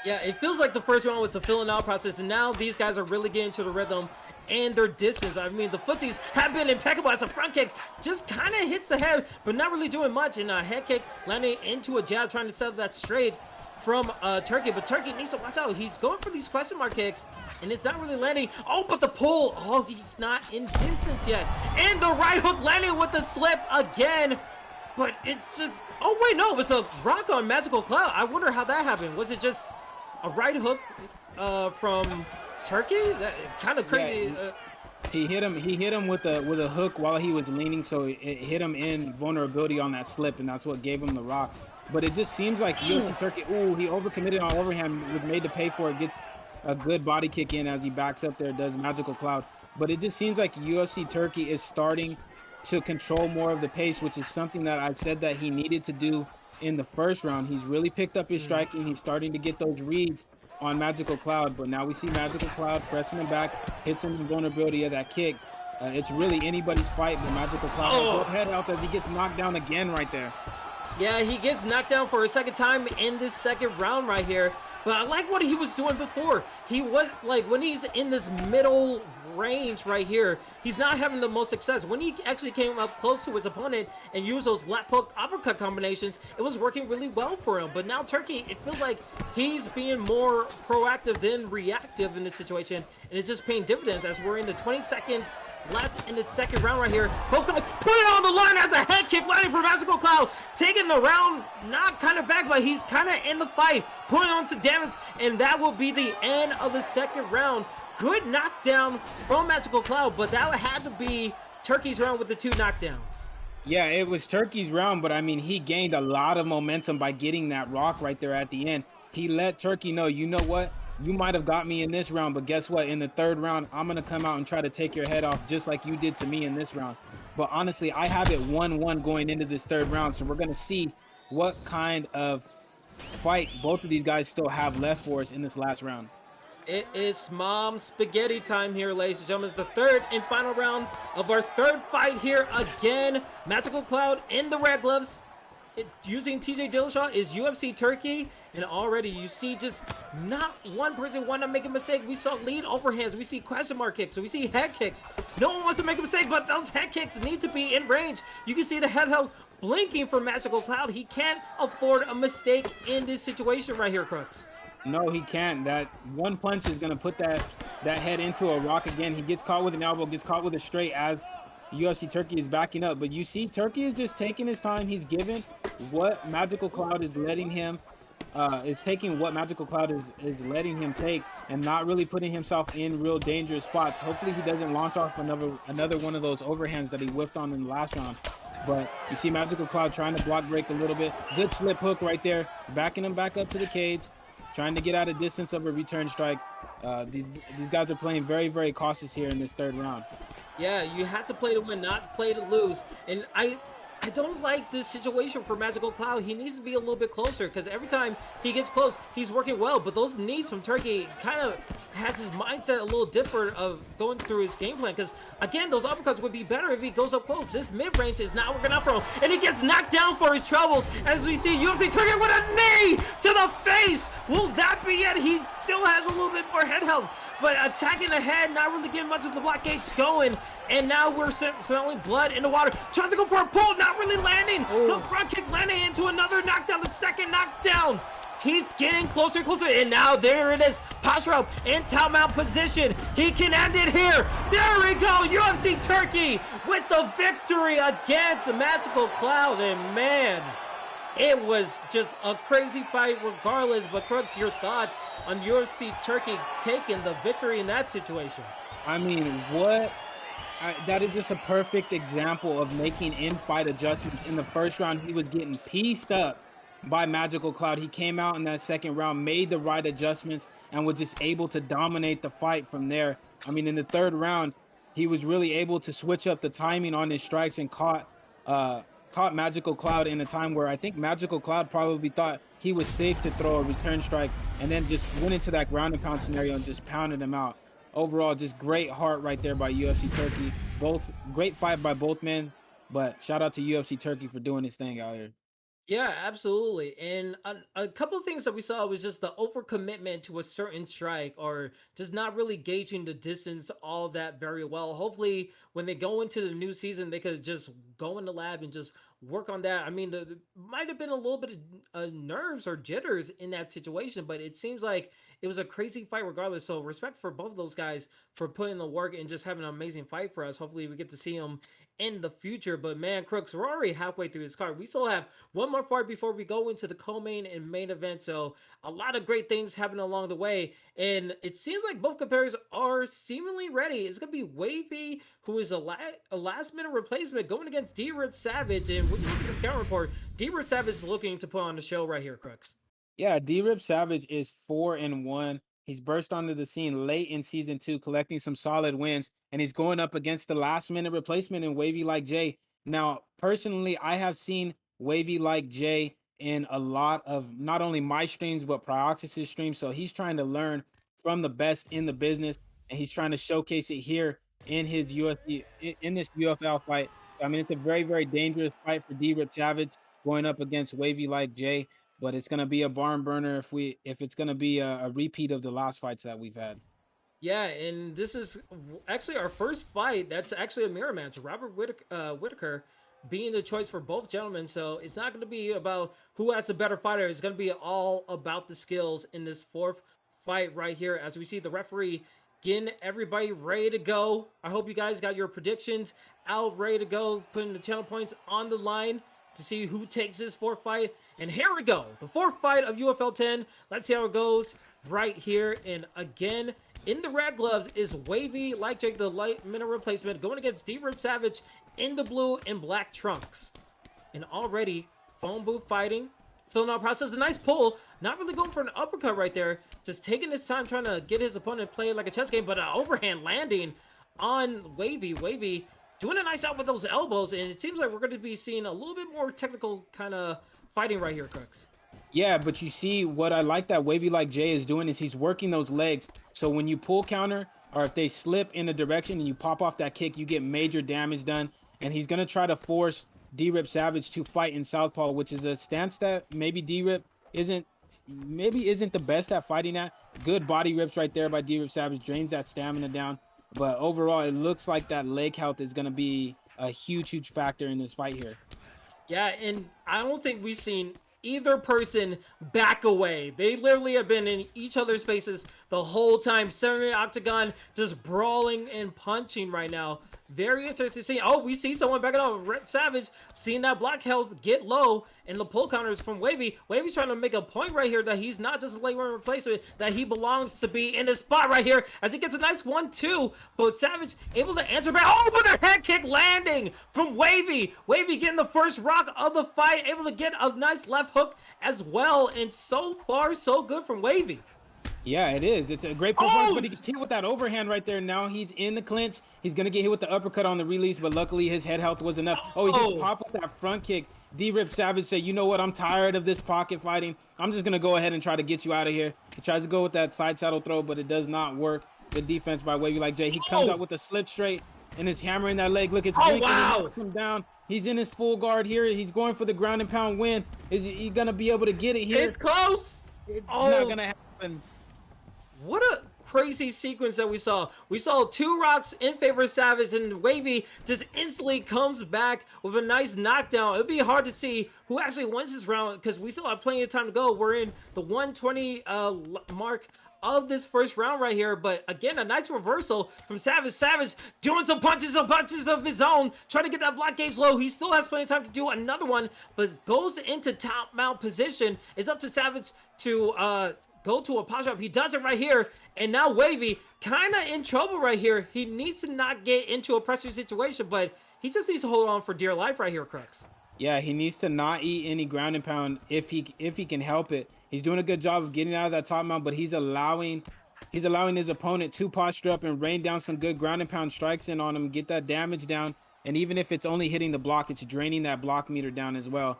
Yeah, it feels like the first round was a filling out process, and now these guys are really getting to the rhythm and their distance. I mean, the footsies have been impeccable as a front kick just kind of hits the head, but not really doing much. And a head kick landing into a jab, trying to set that straight from Turkey. But Turkey needs to watch out. He's going for these question mark kicks, and it's not really landing. Oh, but the pull. Oh, he's not in distance yet. And the right hook landing with the slip again. But it's just... Oh, wait, no. It was a rock on Magical Cloud. I wonder how that happened. Was it just a right hook from Turkey? That kind of crazy. Yeah, he hit him with a hook while he was leaning, so it hit him in vulnerability on that slip, and that's what gave him the rock. But it just seems like UFC Turkey, he overcommitted on overhand, was made to pay for it, gets a good body kick in as he backs up there, does Magical Cloud. But it just seems like UFC Turkey is starting to control more of the pace, which is something that I said that he needed to do in the first round. He's really picked up his striking. He's starting to get those reads on Magical Cloud, but now we see Magical Cloud pressing him back, hits him in vulnerability of that kick. It's really anybody's fight, but Magical Cloud will head out as he gets knocked down again right there. Yeah, he gets knocked down for a second time in this second round right here. But I like what he was doing before. He was like, when he's in this middle range right here, he's not having the most success. When he actually came up close to his opponent and used those left hook uppercut combinations, it was working really well for him. But now Turkey, it feels like he's being more proactive than reactive in this situation, and it's just paying dividends as we're in the 20 seconds left in the second round right here. Both guys put it on the line as a head kick landing for Magical Cloud, taking the round not kind of back, but he's kind of in the fight, putting on some damage, and that will be the end of the second round. Good knockdown from Magical Cloud, but that had to be Turkey's round with the 2 knockdowns. Yeah, it was Turkey's round, but I mean, he gained a lot of momentum by getting that rock right there at the end. He let Turkey know, you know what? You might have got me in this round, but guess what? In the third round, I'm going to come out and try to take your head off just like you did to me in this round. But honestly, I have it 1-1 going into this third round, so we're going to see what kind of fight both of these guys still have left for us in this last round. It is mom spaghetti time here, ladies and gentlemen. The third and final round of our third fight here again. Magical Cloud in the red gloves. Using TJ Dillashaw is UFC Turkey. And already you see just not one person want to make a mistake. We saw lead overhands. We see question mark kicks. So we see head kicks. No one wants to make a mistake, but those head kicks need to be in range. You can see the head health blinking for Magical Cloud. He can't afford a mistake in this situation right here, Crooks. No, he can't. That one punch is going to put that head into a rock again. He gets caught with an elbow, gets caught with a straight as UFC Turkey is backing up. But you see, Turkey is just taking his time. He's given what Magical Cloud is letting him, is taking what Magical Cloud is letting him take and not really putting himself in real dangerous spots. Hopefully he doesn't launch off another one of those overhands that he whiffed on in the last round. But you see Magical Cloud trying to block break a little bit. Good slip hook right there, backing him back up to the cage, trying to get out of distance of a return strike. These guys are playing very, very cautious here in this third round. Yeah, you have to play to win, not play to lose. And I don't like this situation for Magical Cloud. He needs to be a little bit closer because every time he gets close, he's working well. But those knees from Turkey kind of has his mindset a little different of going through his game plan. Because, again, those uppercuts would be better if he goes up close. This mid-range is not working out for him. And he gets knocked down for his troubles. As we see UFC Turkey with a knee to the face. Will that be it? He still has a little bit more head health. But attacking the head, not really getting much of the blockades going. And now we're smelling blood in the water. Tries to go for a pull, not really landing. Ooh. The front kick landing into another knockdown, the second knockdown. He's getting closer and closer. And now there it is. Posture up in timeout position. He can end it here. There we go. UFC Turkey with the victory against Magical Cloud. And man, it was just a crazy fight regardless. But Crooks, your thoughts on UFC Turkey taking the victory in that situation? I mean, that is just a perfect example of making in-fight adjustments. In the first round, he was getting pieced up by Magical Cloud. He came out in that second round, made the right adjustments, and was just able to dominate the fight from there. I mean, in the third round, he was really able to switch up the timing on his strikes and caught Magical Cloud in a time where I think Magical Cloud probably thought he was safe to throw a return strike, and then just went into that ground and pound scenario and just pounded him out. Overall, just great heart right there by UFC Turkey. Both great fight by both men, but shout out to UFC Turkey for doing his thing out here. Yeah, absolutely. And a couple of things that we saw was just the overcommitment to a certain strike or just not really gauging the distance all that very well. Hopefully, when they go into the new season, they could just go in the lab and just work on that. I mean, there might have been a little bit of nerves or jitters in that situation, but it seems like it was a crazy fight regardless. So respect for both of those guys for putting the work and just having an amazing fight for us. Hopefully, we get to see them in the future. But man, Crooks, we're already halfway through this card. We still have one more fight before we go into the co-main and main event. So a lot of great things happening along the way. And it seems like both competitors are seemingly ready. It's going to be Wavy, who is a last minute replacement going against D-Rip Savage. And with the scout report, D-Rip Savage is looking to put on the show right here, Crooks. Yeah, D-Rip Savage is 4-1. He's burst onto the scene late in season 2, collecting some solid wins, and he's going up against the last-minute replacement in Wavy Like Jay. Now, personally, I have seen Wavy Like Jay in a lot of not only my streams, but Prioxis' streams, so he's trying to learn from the best in the business, and he's trying to showcase it here in his UFC, in this UFL fight. I mean, it's a very, very dangerous fight for D-Rip Savage going up against Wavy Like Jay. But it's gonna be a barn burner if it's gonna be a repeat of the last fights that we've had. Yeah, and this is actually our first fight. That's actually a mirror match. Robert Whitaker being the choice for both gentlemen. So it's not going to be about who has the better fighter. It's going to be all about the skills in this fourth fight right here. As we see the referee getting everybody ready to go. I hope you guys got your predictions out, ready to go, putting the channel points on the line to see who takes this fourth fight. And here we go, the fourth fight of UFL 10. Let's see how it goes. right here. And again, in the red gloves is Wavy like Jake, the light mineral replacement, going against D-Rip Savage in the blue and black trunks. And already, phone booth fighting, filling out process, a nice pull, not really going for an uppercut right there, just taking his time trying to get his opponent to play like a chess game, but an overhand landing on Wavy. Wavy doing a nice job with those elbows, and it seems like we're going to be seeing a little bit more technical kind of fighting right here, Crooks. Yeah, but you see what I like that Wavy like Jay is doing is he's working those legs. So when you pull counter or if they slip in a direction and you pop off that kick, you get major damage done. And he's going to try to force D-Rip Savage to fight in southpaw, which is a stance that maybe D-Rip isn't the best at fighting at. Good body rips right there by D-Rip Savage, drains that stamina down. But overall, it looks like that leg health is going to be a huge factor in this fight here. Yeah, and I don't think we've seen either person back away. They literally have been in each other's faces the whole time, center the octagon, just brawling and punching right now. Very interesting to see. Oh, we see someone backing up. Rip Savage seeing that block health get low, and the pull counters from Wavy. Wavy's trying to make a point right here that he's not just a late run replacement, that he belongs to be in his spot right here as he gets a nice 1-2. But Savage able to answer back. Oh, but a head kick landing from Wavy. Wavy getting the first rock of the fight, able to get a nice left hook as well. And so far, so good from Wavy. Yeah, it is. It's a great performance, but he gets hit with that overhand right there. Now he's in the clinch. He's going to get hit with the uppercut on the release, but luckily his head health was enough. Oh, he just popped with that front kick. D-Rip Savage said, you know what? I'm tired of this pocket fighting. I'm just going to go ahead and try to get you out of here. He tries to go with that side saddle throw, but it does not work. Good defense by Wavy like Jay. He comes out with a slip straight and is hammering that leg. Look, it's wow. Him down. He's in his full guard here. He's going for the ground and pound win. Is he going to be able to get it here? It's close. It's not going to happen. What a crazy sequence that we saw. We saw 2 rocks in favor of Savage, and Wavy just instantly comes back with a nice knockdown. It'd be hard to see who actually wins this round because we still have plenty of time to go. We're in the 120 mark of this first round right here, but again, a nice reversal from Savage. Savage doing some punches of his own, trying to get that block gauge low. He still has plenty of time to do another one, but goes into top mount position. It's up to Savage to go to a pass drop. He does it right here, and now Wavy kind of in trouble right here. He needs to not get into a pressure situation, but he just needs to hold on for dear life right here, Crux. Yeah, he needs to not eat any ground and pound if he can help it. He's doing a good job of getting out of that top mount, but he's allowing his opponent to posture up and rain down some good ground and pound strikes in on him, get that damage down. And even if it's only hitting the block, it's draining that block meter down as well.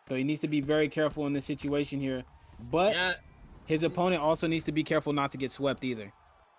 So he needs to be very careful in this situation here. But yeah, his opponent also needs to be careful not to get swept either.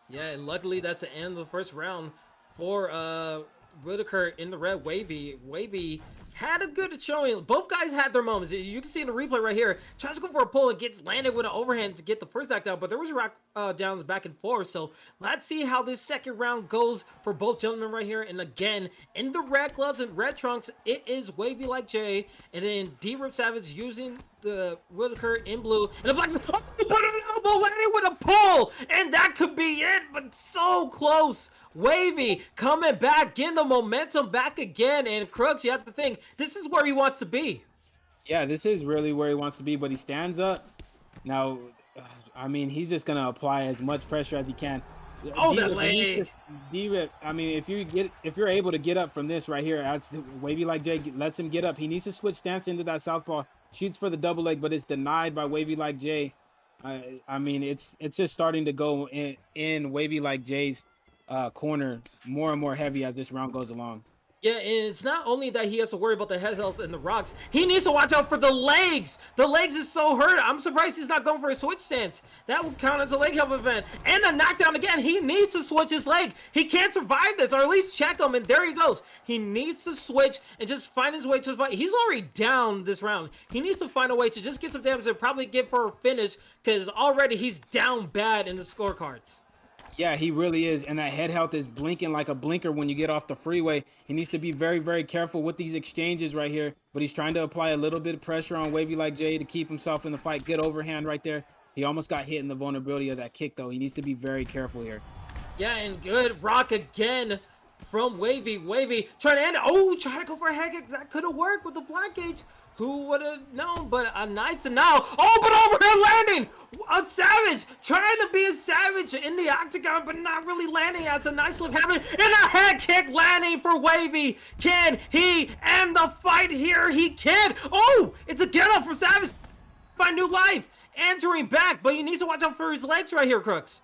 Yeah, and luckily that's the end of the first round for Whitaker in the red. Wavy had a good showing. Both guys had their moments. You can see in the replay right here. Tries to go for a pull and gets landed with an overhand to get the first knockdown, but there was rock downs back and forth. So let's see how this second round goes for both gentlemen right here. And again, in the red gloves and red trunks, it is Wavy like Jay, and then D-Rip Savage using the Whitaker in blue, and the black elbow landing with a pull, and that could be it, but so close. Wavy coming back, getting the momentum back again, and Crooks, you have to think, this is where he wants to be. Yeah, this is really where he wants to be, but he stands up. Now, I mean, he's just going to apply as much pressure as he can. Oh, that leg. D-Rip, I mean, if you're able to get up from this right here, as Wavy like Jay lets him get up, he needs to switch stance into that southpaw, shoots for the double leg, but it's denied by Wavy like Jay. I mean, it's just starting to go in Wavy like Jay's corner more and more heavy as this round goes along. Yeah, and it's not only that he has to worry about the head health and the rocks. He needs to watch out for the legs. The legs is so hurt. I'm surprised he's not going for a switch stance. That would count as a leg health event. And a knockdown again. He needs to switch his leg. He can't survive this, or at least check him. And there he goes. He needs to switch and just find his way to the fight. He's already down this round. He needs to find a way to just get some damage and probably get for a finish, because already he's down bad in the scorecards. Yeah, he really is. And that head health is blinking like a blinker when you get off the freeway. He needs to be very, very careful with these exchanges right here. But he's trying to apply a little bit of pressure on Wavy like Jay to keep himself in the fight. Good overhand right there. He almost got hit in the vulnerability of that kick, though. He needs to be very careful here. Yeah, and good rock again from Wavy. Wavy trying to end it. Oh, trying to go for a head kick. That could have worked with the black gauge. Who would have known? But a nice and now. Oh, but overhead landing. A savage trying to be a savage in the octagon, but not really landing. As a nice flip happening and a head kick landing for Wavy. Can he end the fight here? He can. Oh, it's a get up from Savage. Find new life. Entering back, but he needs to watch out for his legs right here, Crooks.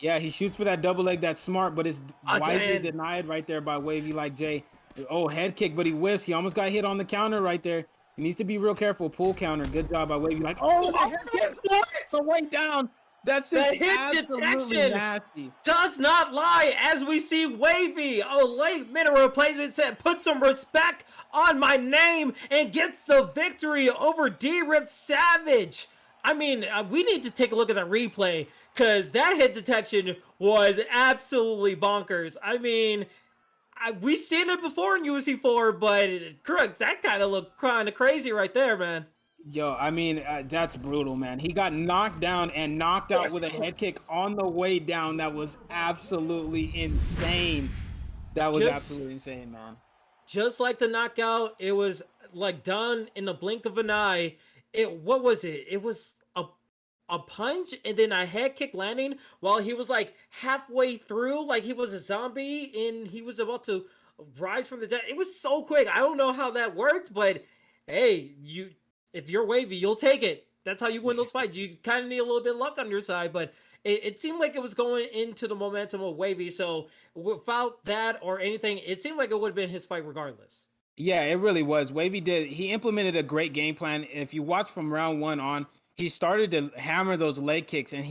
Yeah, he shoots for that double leg. That's smart, but it's wisely Again. denied right there by Wavy like Jay. Oh, head kick, but he whiffs. He almost got hit on the counter right there. He needs to be real careful. Pull counter. Good job by Wavy. Like, oh, my head kick. So way down. That's just The hit absolutely detection nasty. does not lie, as we see Wavy, a late minute replacement, said, put some respect on my name and gets the victory over D-Rip Savage. I mean, we need to take a look at that replay, because that hit detection was absolutely bonkers. I mean, we've seen it before in UFC 4, but Crooks, that kind of looked kind of crazy right there, man. Yo, I mean, that's brutal, man. He got knocked down and knocked out with a head kick on the way down. That was absolutely insane. That was absolutely insane, man. Just like the knockout, it was like done in the blink of an eye. What was it? It was a punch and then a head kick landing while he was like halfway through, like he was a zombie and he was about to rise from the dead. It was so quick. I don't know how that worked, but hey, if you're Wavy, you'll take it. That's how you win those fights. You kind of need a little bit of luck on your side, but it seemed like it was going into the momentum of Wavy. So without that or anything, it seemed like it would have been his fight regardless. Yeah, it really was. He implemented a great game plan. If you watch from round one on, he started to hammer those leg kicks, and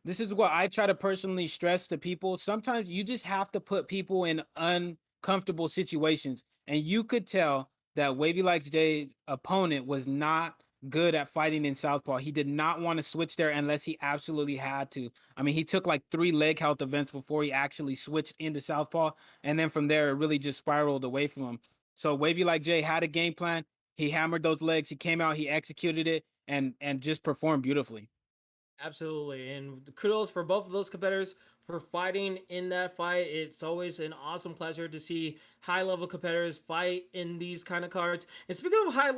this is what I try to personally stress to people. Sometimes you just have to put people in uncomfortable situations, and you could tell that Wavy Likes Jay's opponent was not good at fighting in southpaw. He did not want to switch there unless he absolutely had to. I mean, he took like 3 leg health events before he actually switched into southpaw, and then from there it really just spiraled away from him. So Wavy Like Jay had a game plan. He hammered those legs. He came out, he executed it, and just performed beautifully. Absolutely. And kudos for both of those competitors for fighting in that fight. It's always an awesome pleasure to see high level competitors fight in these kind of cards. And speaking of high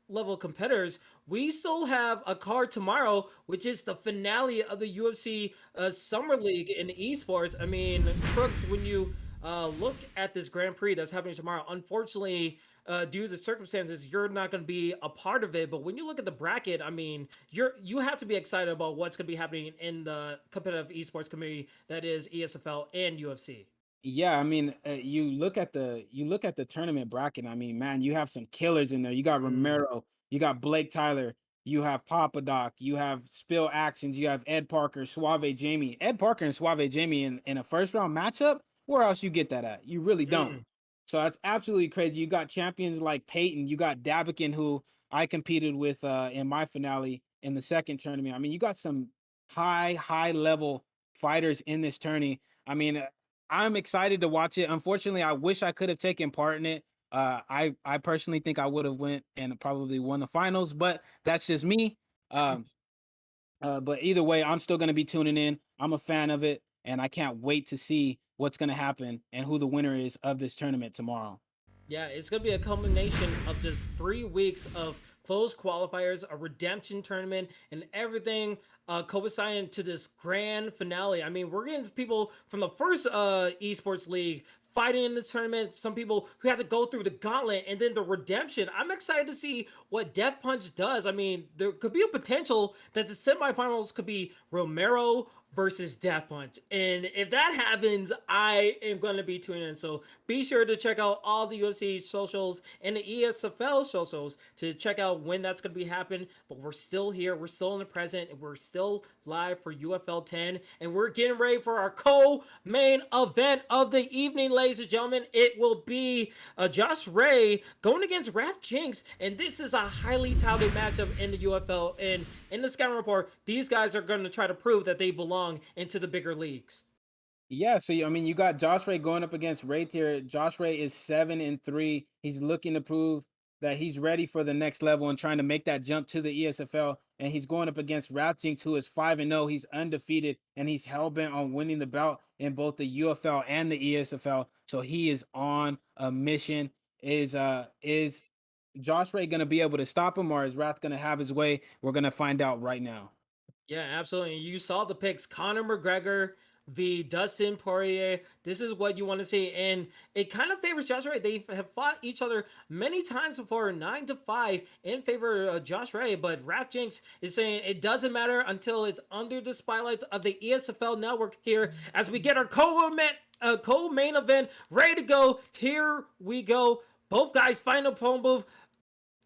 level competitors, we still have a card tomorrow, which is the finale of the UFC Summer League in esports. I mean, Crooks, when you look at this Grand Prix that's happening tomorrow, unfortunately, due to circumstances, you're not going to be a part of it. But when you look at the bracket, I mean, you have to be excited about what's going to be happening in the competitive esports community that is ESFL and UFC. Yeah, I mean, you look at the tournament bracket. I mean, man, you have some killers in there. You got Mm, Romero, you got Blake Tyler, you have Papa Doc, you have Spill Actions, you have Ed Parker, Suave Jamie. Ed Parker and Suave Jamie in a first round matchup. Where else you get that at? You really don't. mm. So that's absolutely crazy. You got champions like Peyton, you got Dabikin, who I competed with in my finale in the second tournament. I mean, you got some high level fighters in this tourney. I mean, I'm excited to watch it. Unfortunately, I wish I could have taken part in it. I personally think I would have went and probably won the finals, but that's just me. Um, but either way, I'm still going to be tuning in. I'm a fan of it, and I can't wait to see what's going to happen and who the winner is of this tournament tomorrow. Yeah, it's going to be a culmination of just 3 weeks of closed qualifiers, a redemption tournament, and everything coinciding to this grand finale. I mean, we're getting people from the first esports league fighting in this tournament, some people who have to go through the gauntlet, and then the redemption. I'm excited to see what Death Punch does. I mean, there could be a potential that the semifinals could be Romero versus Death Punch. And if that happens, I am going to be tuning in. So be sure to check out all the UFC socials and the ESFL socials to check out when that's going to be happening. But we're still here. We're still in the present. And we're still live for UFL 10. And we're getting ready for our co-main event of the evening, ladies and gentlemen. It will be Josh Ray going against Raf Jinx. And this is a highly touted matchup in the UFL. And in the scouting report, these guys are going to try to prove that they belong into the bigger leagues. Yeah, so I mean, you got Josh Ray going up against Ray here. Josh Ray is 7-3. He's looking to prove that he's ready for the next level and trying to make that jump to the ESFL. And he's going up against Rap Jinx, who is 5-0. He's undefeated, and he's hell bent on winning the belt in both the UFL and the ESFL. So he is on a mission. Is Josh Ray going to be able to stop him, or is Wrath going to have his way? We're going to find out right now. Yeah, absolutely. You saw the picks: Conor McGregor v Dustin Poirier. This is what you want to see, and it kind of favors Josh Ray. They have fought each other many times before, 9-5 in favor of Josh Ray. But Rap Jinx is saying it doesn't matter until it's under the spotlights of the ESFL network here, as we get our co-main event ready to go. Here we go. Both guys final phone booth.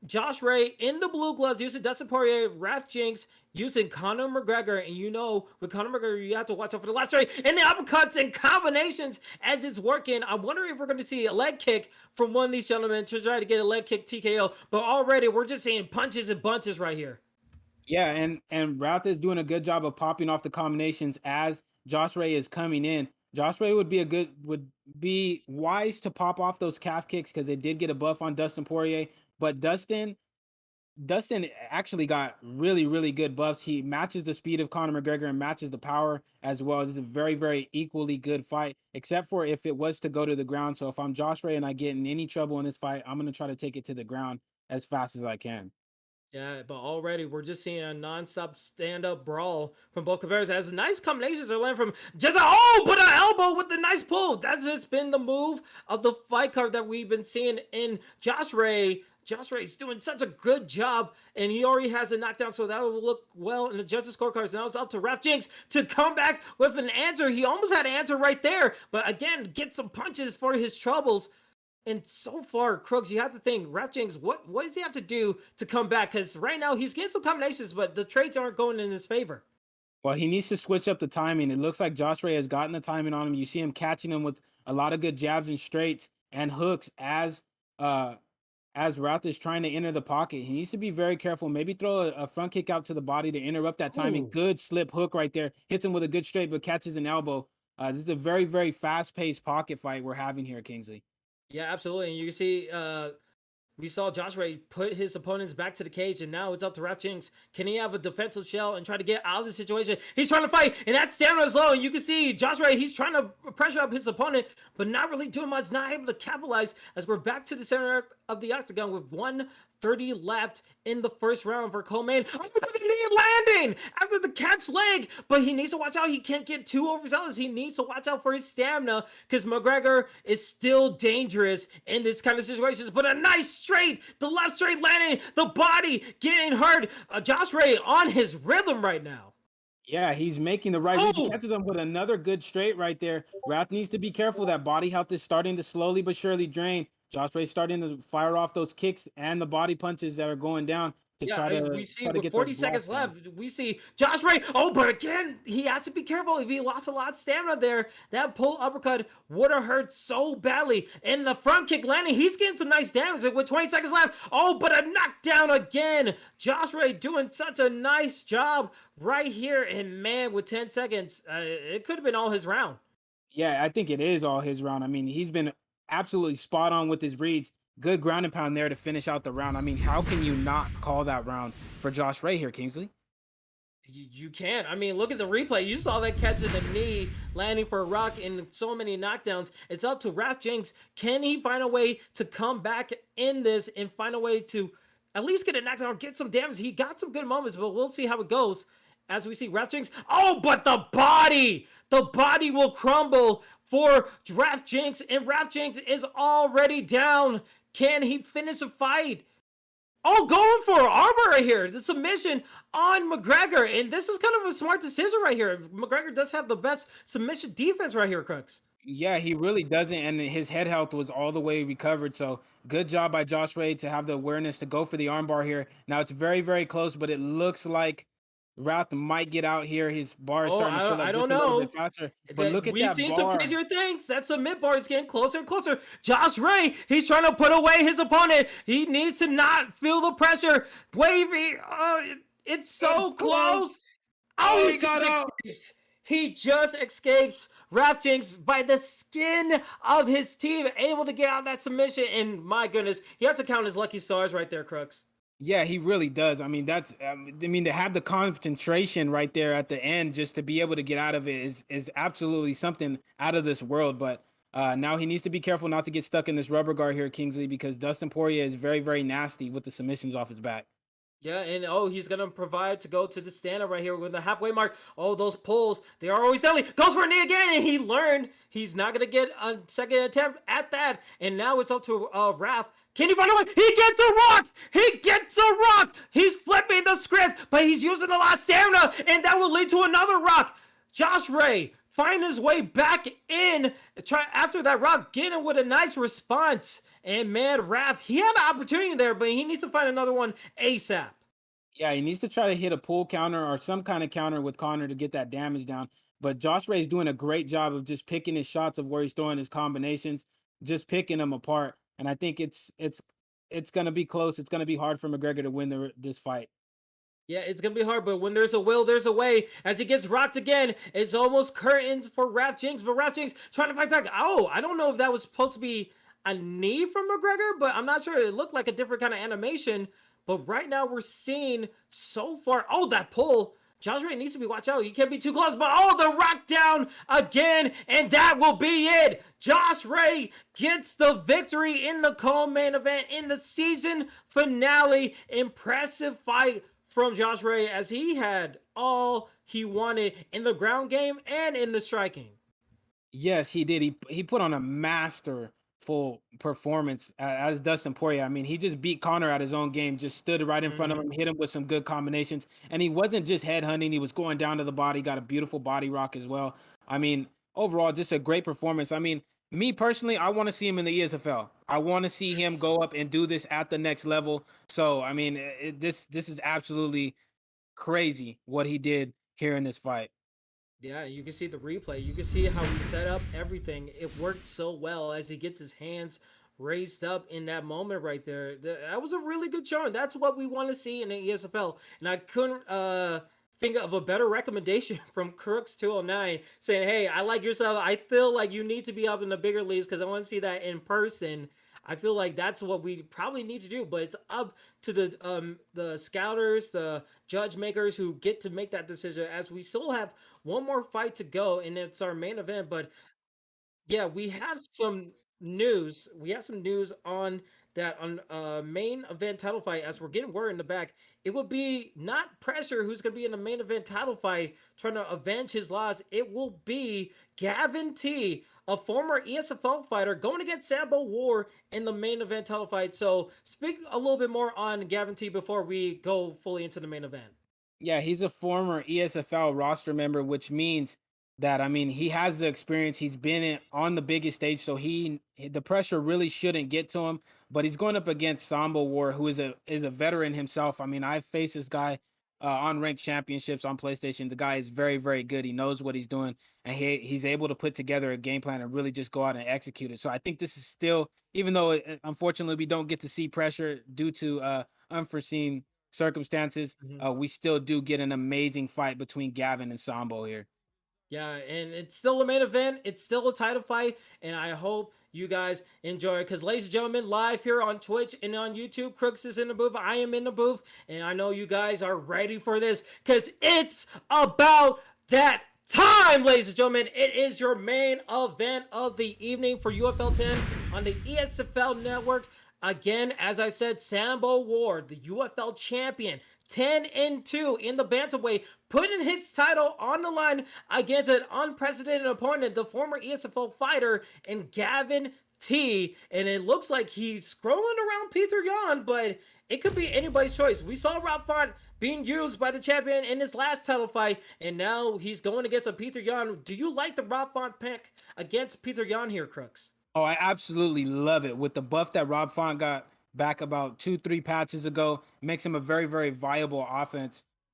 Josh Ray in the blue gloves using Dustin Poirier, Raf Jinx using Conor McGregor. And you know, with Conor McGregor, you have to watch out for the left straight and the uppercuts and combinations as it's working. I'm wondering if we're going to see a leg kick from one of these gentlemen to try to get a leg kick TKO. But already, we're just seeing punches and bunches right here. Yeah, and Wrath is doing a good job of popping off the combinations as Josh Ray is coming in. Josh Ray would be wise to pop off those calf kicks because it did get a buff on Dustin Poirier. But Dustin actually got really, really good buffs. He matches the speed of Conor McGregor and matches the power as well. It's a very, very equally good fight, except for if it was to go to the ground. So if I'm Josh Ray and I get in any trouble in this fight, I'm going to try to take it to the ground as fast as I can. Yeah, but already we're just seeing a non-stop stand-up brawl from both competitors as nice combinations are landing from just but an elbow with the nice pull. That's just been the move of the fight card that we've been seeing in Josh Ray. Josh Ray's doing such a good job, and he already has a knockdown, so that will look well in the judges' scorecards. Now it's up to Raf Jinx to come back with an answer. He almost had an answer right there, but again, get some punches for his troubles. And so far, Crooks, you have to think, Rap Jinx, what does he have to do to come back? Because right now he's getting some combinations, but the trades aren't going in his favor. Well, he needs to switch up the timing. It looks like Josh Ray has gotten the timing on him. You see him catching him with a lot of good jabs and straights and hooks as Wrath is trying to enter the pocket. He needs to be very careful. Maybe throw a front kick out to the body to interrupt that timing. Ooh. Good slip hook right there. Hits him with a good straight, but catches an elbow. This is a very, very fast-paced pocket fight we're having here, Kingsley. Yeah, absolutely. And you can see we saw Josh Ray put his opponents back to the cage, and now it's up to Rap Jinx. Can he have a defensive shell and try to get out of the situation? He's trying to fight, and that stamina is low. And you can see Josh Ray, he's trying to pressure up his opponent, but not really doing much, not able to capitalize as we're back to the center of the octagon with 1:30 left in the first round for co-main. Landing after the catch leg, but he needs to watch out. He can't get too overzealous. He needs to watch out for his stamina because McGregor is still dangerous in this kind of situations. But a nice straight, the left straight landing, the body getting hurt. Josh Ray on his rhythm right now. Yeah, he's making the right read. He catches him with another good straight right there. Wrath needs to be careful. That body health is starting to slowly but surely drain. Josh Ray's starting to fire off those kicks and the body punches that are going down to try to we see try to with get 40 those seconds blocks left, we see Josh Ray. But again, he has to be careful. If he lost a lot of stamina there, that pull uppercut would have hurt so badly. And the front kick landing, he's getting some nice damage with 20 seconds left. But a knockdown again. Josh Ray doing such a nice job right here. And man, with 10 seconds, it could have been all his round. Yeah, I think it is all his round. I mean, he's been absolutely spot on with his reads. Good ground and pound there to finish out the round. I mean, how can you not call that round for Josh Ray here, Kingsley? You can't. I mean, look at the replay. You saw that catch in the knee, landing for a rock in so many knockdowns. It's up to Rap Jinx. Can he find a way to come back in this and find a way to at least get a knockdown or get some damage? He got some good moments, but we'll see how it goes as we see Rap Jinx. But the body will crumble for Rap Jinx, and Rap Jinx is already down. Can he finish the fight? Going for armor right here. The submission on McGregor. And this is kind of a smart decision right here. McGregor does have the best submission defense right here, Crooks. Yeah, he really doesn't. And his head health was all the way recovered. So good job by Josh Ray to have the awareness to go for the armbar here. Now it's very, very close, but it looks like Wrath might get out here. His bar is starting to fill up I don't a little know. bit faster. But look at We've that seen bar. some crazier things. That submit bar is getting closer and closer. Josh Ray, he's trying to put away his opponent. He needs to not feel the pressure. Wavy, it's so close. He got out. He just escapes Rap Jinx by the skin of his teeth, able to get out that submission. And my goodness, he has to count his lucky stars right there, Crooks. Yeah, he really does. I mean, to have the concentration right there at the end just to be able to get out of it is absolutely something out of this world. But Now he needs to be careful not to get stuck in this rubber guard here, Kingsley, because Dustin Poirier is very, very nasty with the submissions off his back. Yeah, and oh, he's gonna provide to go to the stand-up right here with the halfway mark. Oh, those pulls, they are always deadly. Goes for a knee again, and he learned he's not gonna get a second attempt at that. And now it's up to Raph. Can he find a way? He gets a rock! He gets a rock! He's flipping the script, but he's using a lot of stamina, and that will lead to another rock. Josh Ray find his way back in. Try after that rock, get him with a nice response. And man, Raph, he had an opportunity there, but he needs to find another one ASAP. Yeah, he needs to try to hit a pull counter or some kind of counter with Connor to get that damage down. But Josh Ray is doing a great job of just picking his shots of where he's throwing his combinations, just picking them apart. And I think it's gonna be close. It's gonna be hard for McGregor to win this fight. Yeah, it's gonna be hard, but when there's a will, there's a way. As he gets rocked again, it's almost curtains for Raph Jinx, but Raph Jinx trying to fight back. Oh, I don't know if that was supposed to be a knee from McGregor, but I'm not sure. It looked like a different kind of animation. But right now we're seeing so far. Oh, that pull. Josh Ray needs to be watch out. You can't be too close. But oh, the rock down again. And that will be it. Josh Ray gets the victory in the co-main event in the season finale. Impressive fight from Josh Ray as he had all he wanted in the ground game and in the striking. Yes, he did. He put on a masterful performance as Dustin Poirier. I mean, he just beat Connor at his own game, just stood right in front of him, hit him with some good combinations. And he wasn't just headhunting, he was going down to the body, got a beautiful body rock as well. I mean, overall, just a great performance. I mean, me personally, I want to see him in the ESFL. I want to see him go up and do this at the next level. So, I mean, this is absolutely crazy what he did here in this fight. Yeah, you can see the replay. You can see how he set up everything. It worked so well as he gets his hands raised up in that moment right there. That was a really good showing. That's what we want to see in the ESFL. And I couldn't think of a better recommendation from Crooks 209 saying, "Hey, I like yourself. I feel like you need to be up in the bigger leagues because I want to see that in person." I feel like that's what we probably need to do, but it's up to the scouters, the judge makers who get to make that decision. As we still have one more fight to go, and it's our main event. But yeah, we have some news. We have some news on that on main event title fight. As we're getting word in the back, it would be not Pressure who's going to be in the main event title fight trying to avenge his loss. It will be Gavin T, a former ESFL fighter, going against Sambo War in the main event title fight. So speak a little bit more on Gavin T before we go fully into the main event. Yeah, he's a former ESFL roster member, which means that I mean he has the experience. He's been on the biggest stage, so the pressure really shouldn't get to him. But he's going up against Sambo War, who is a veteran himself. I mean, I've faced this guy on ranked championships on PlayStation. The guy is very, very good. He knows what he's doing, and he's able to put together a game plan and really just go out and execute it. So I think this is still, even though unfortunately we don't get to see Pressure due to unforeseen circumstances, we still do get an amazing fight between Gavin and Sambo here. Yeah, and it's still a main event. It's still a title fight, and I hope you guys enjoy it. Because, ladies and gentlemen, live here on Twitch and on YouTube, Crooks is in the booth. I am in the booth, and I know you guys are ready for this because it's about that time, ladies and gentlemen. It is your main event of the evening for UFL 10 on the ESFL Network. Again, as I said, Sambo Ward, the UFL champion, 10-2 in the bantamweight, putting his title on the line against an unprecedented opponent, the former ESFL fighter, and Gavin T. And it looks like he's scrolling around Peter Yan, but it could be anybody's choice. We saw Rob Font being used by the champion in his last title fight, and now he's going against a Peter Yan. Do you like the Rob Font pick against Peter Yan here, Crooks? Oh, I absolutely love it. With the buff that Rob Font got back about 2-3 patches ago, makes him a very, very viable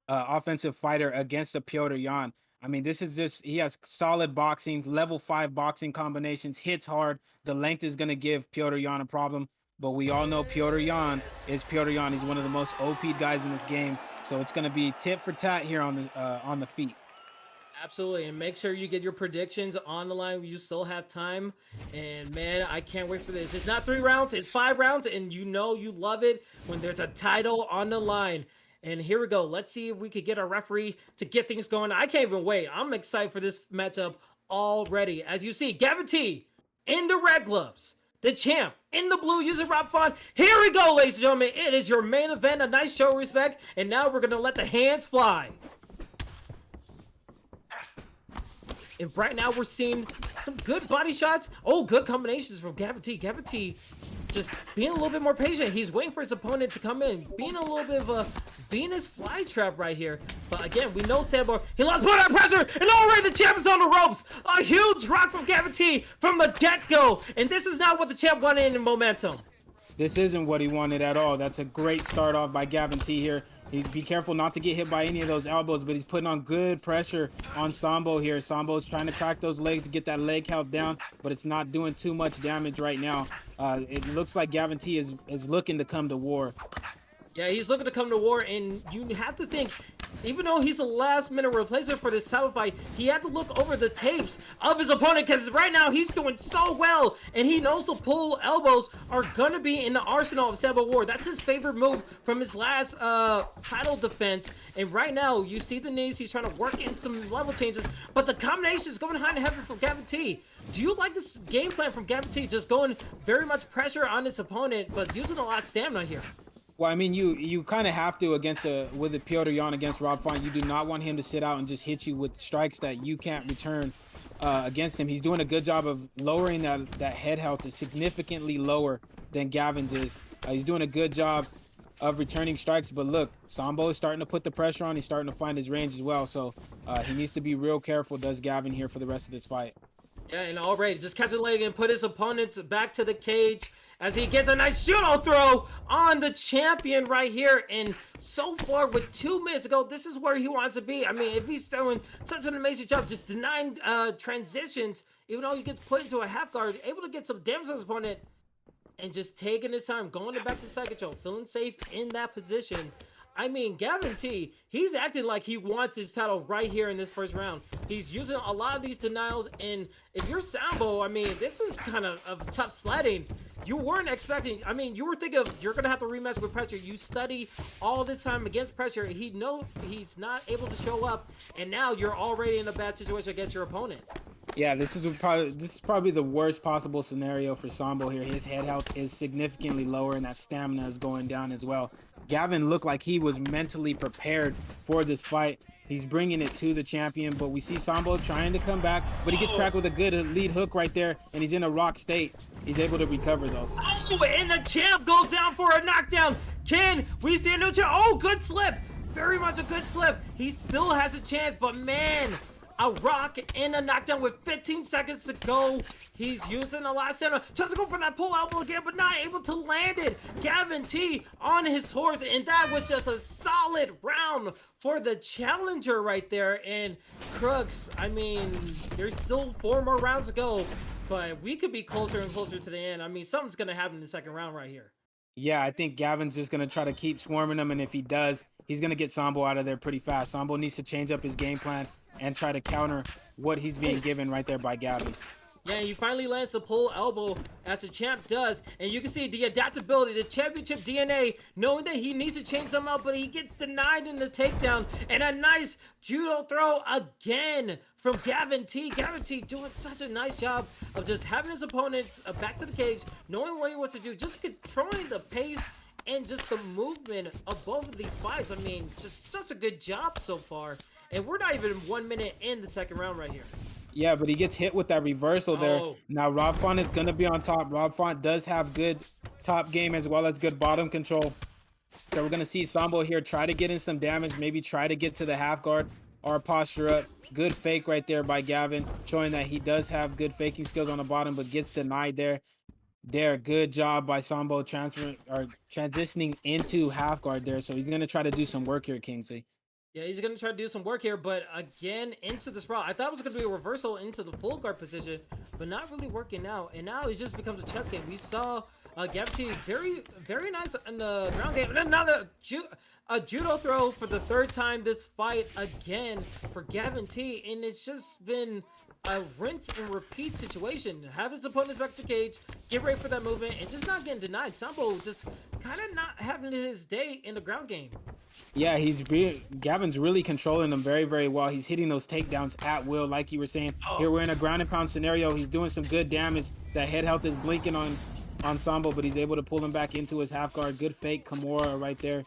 offensive fighter against a Piotr Yan. I mean, this is just, he has solid boxing, level 5 boxing combinations, hits hard. The length is going to give Piotr Yan a problem, but we all know Piotr Yan is Piotr Yan. He's one of the most OP'd guys in this game. So it's going to be tit for tat here on the feet. Absolutely, and make sure you get your predictions on the line. You still have time, and man, I can't wait for this. It's not 3 rounds, it's 5 rounds, and you know you love it when there's a title on the line. And here we go. Let's see if we could get our referee to get things going. I can't even wait. I'm excited for this matchup already. As you see, Gavin T in the red gloves, the champ in the blue using Rob Font. Here we go, ladies and gentlemen. It is your main event. A nice show of respect. And now we're going to let the hands fly. And right now we're seeing some good body shots. Oh, good combinations from Gavin T. Gavin T just being a little bit more patient. He's waiting for his opponent to come in. Being a little bit of a Venus flytrap right here. But again, we know Sambo, he lost put on pressure. And already the champ is on the ropes. A huge rock from Gavin T from the get-go. And this is not what the champ wanted in momentum. This isn't what he wanted at all. That's a great start off by Gavin T here. Be careful not to get hit by any of those elbows, but he's putting on good pressure on Sambo here. Sambo's trying to crack those legs to get that leg count down, but it's not doing too much damage right now. It looks like Gavin T is looking to come to war. Yeah, he's looking to come to war, and you have to think, even though he's a last-minute replacement for this title fight, he had to look over the tapes of his opponent, because right now he's doing so well, and he knows the pull elbows are going to be in the arsenal of Sambo War. That's his favorite move from his last title defense, and right now, you see the knees, he's trying to work in some level changes, but the combination is going high and heavy from Gavin T. Do you like this game plan from Gavin T, just going very much pressure on his opponent, but using a lot of stamina here? Well, I mean, you kind of have to with the Piotr Jan against Rob Font. You do not want him to sit out and just hit you with strikes that you can't return against him. He's doing a good job of lowering that head health to significantly lower than Gavin's is. He's doing a good job of returning strikes, but look, Sambo is starting to put the pressure on. He's starting to find his range as well, so he needs to be real careful, does Gavin here for the rest of this fight. Yeah, and already just catch the leg and put his opponents back to the cage as he gets a nice judo throw on the champion right here. And so far, with 2 minutes ago, this is where he wants to be. I mean, if he's doing such an amazing job, just denying transitions, even though he gets put into a half guard, able to get some damage on his opponent, and just taking his time, going back to the side control, feeling safe in that position. I mean, Gavin T, he's acting like he wants his title right here in this first round. He's using a lot of these denials, and if you're Sambo, I mean, this is kind of tough sledding. You weren't expecting, I mean, you were thinking of, you're going to have to rematch with pressure. You study all this time against pressure. He knows he's not able to show up, and now you're already in a bad situation against your opponent. Yeah, this is probably the worst possible scenario for Sambo here. His head health is significantly lower, and that stamina is going down as well. Gavin looked like he was mentally prepared for this fight. He's bringing it to the champion, but we see Sambo trying to come back, but he gets cracked with a good lead hook right there, and he's in a rock state. He's able to recover, though. Oh, and the champ goes down for a knockdown. Can we see a new champ? Oh, good slip. Very much a good slip. He still has a chance, but man, a rock and a knockdown with 15 seconds to go. He's using a lot of stamina. Tries to go for that pull elbow again, but not able to land it. Gavin T on his horse, and that was just a solid round for the challenger right there. And Crooks, I mean, there's still 4 more rounds to go, but we could be closer and closer to the end. I mean, something's going to happen in the second round right here. Yeah, I think Gavin's just going to try to keep swarming him, and if he does, he's going to get Sambo out of there pretty fast. Sambo needs to change up his game plan and try to counter what he's being given right there by Gavin. Yeah, he finally lands the pull elbow as the champ does. And you can see the adaptability, the championship DNA, knowing that he needs to change something out, but he gets denied in the takedown. And a nice judo throw again from Gavin T. Gavin T doing such a nice job of just having his opponents back to the cage, knowing what he wants to do, just controlling the pace and just the movement of both of these fights. I mean, just such a good job so far. And we're not even 1 minute in the second round right here. Yeah, but he gets hit with that reversal there. Now, Rob Font is going to be on top. Rob Font does have good top game as well as good bottom control. So we're going to see Sambo here try to get in some damage, maybe try to get to the half guard or posture up. Good fake right there by Gavin, showing that he does have good faking skills on the bottom, but gets denied there. Good job by Sambo transitioning into half guard there. So he's going to try to do some work here, Kingsley. Yeah, he's going to try to do some work here, but again, into the sprawl. I thought it was going to be a reversal into the full guard position, but not really working out. And now it just becomes a chess game. We saw Gavin very nice in the ground game. And another a judo throw for the third time this fight again for Gavin T. And it's just been a rinse and repeat situation. Have his opponents back to the cage, get ready for that movement, and just not getting denied. Sambo just kind of not having his day in the ground game. Yeah, Gavin's really controlling them very, very well. He's hitting those takedowns at will, like you were saying. Here Oh, we're in a ground and pound scenario. He's doing some good damage. That head health is blinking on Sambo, but he's able to pull him back into his half guard. Good fake Kimura right there.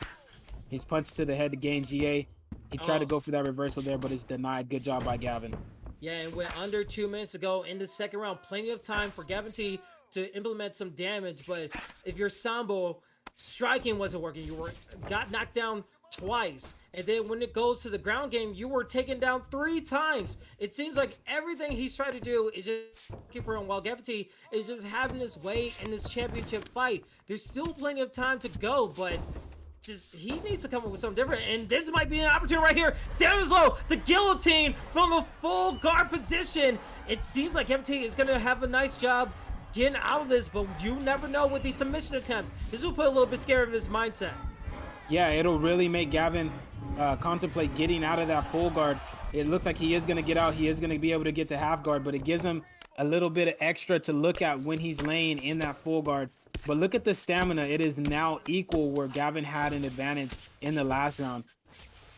He's punched to the head to gain GA. He tried to oh. go for that reversal there, but it's denied. Good job by Gavin. Yeah, and with under 2 minutes to go in the second round, plenty of time for Gavin T to implement some damage. But if your Sambo striking wasn't working, you were got knocked down twice. And then when it goes to the ground game, you were taken down 3 times. It seems like everything he's trying to do is just working for him, while Gavin T is just having his way in this championship fight. There's still plenty of time to go, but just he needs to come up with something different, and this might be an opportunity right here. Samuels low, the guillotine from the full guard position. It seems like MT is going to have a nice job getting out of this, but you never know with these submission attempts. This will put a little bit scared of his mindset. Yeah, it'll really make Gavin contemplate getting out of that full guard. It looks like he is going to get out. He is going to be able to get to half guard, but it gives him a little bit of extra to look at when he's laying in that full guard. But look at the stamina. It is now equal where Gavin had an advantage in the last round.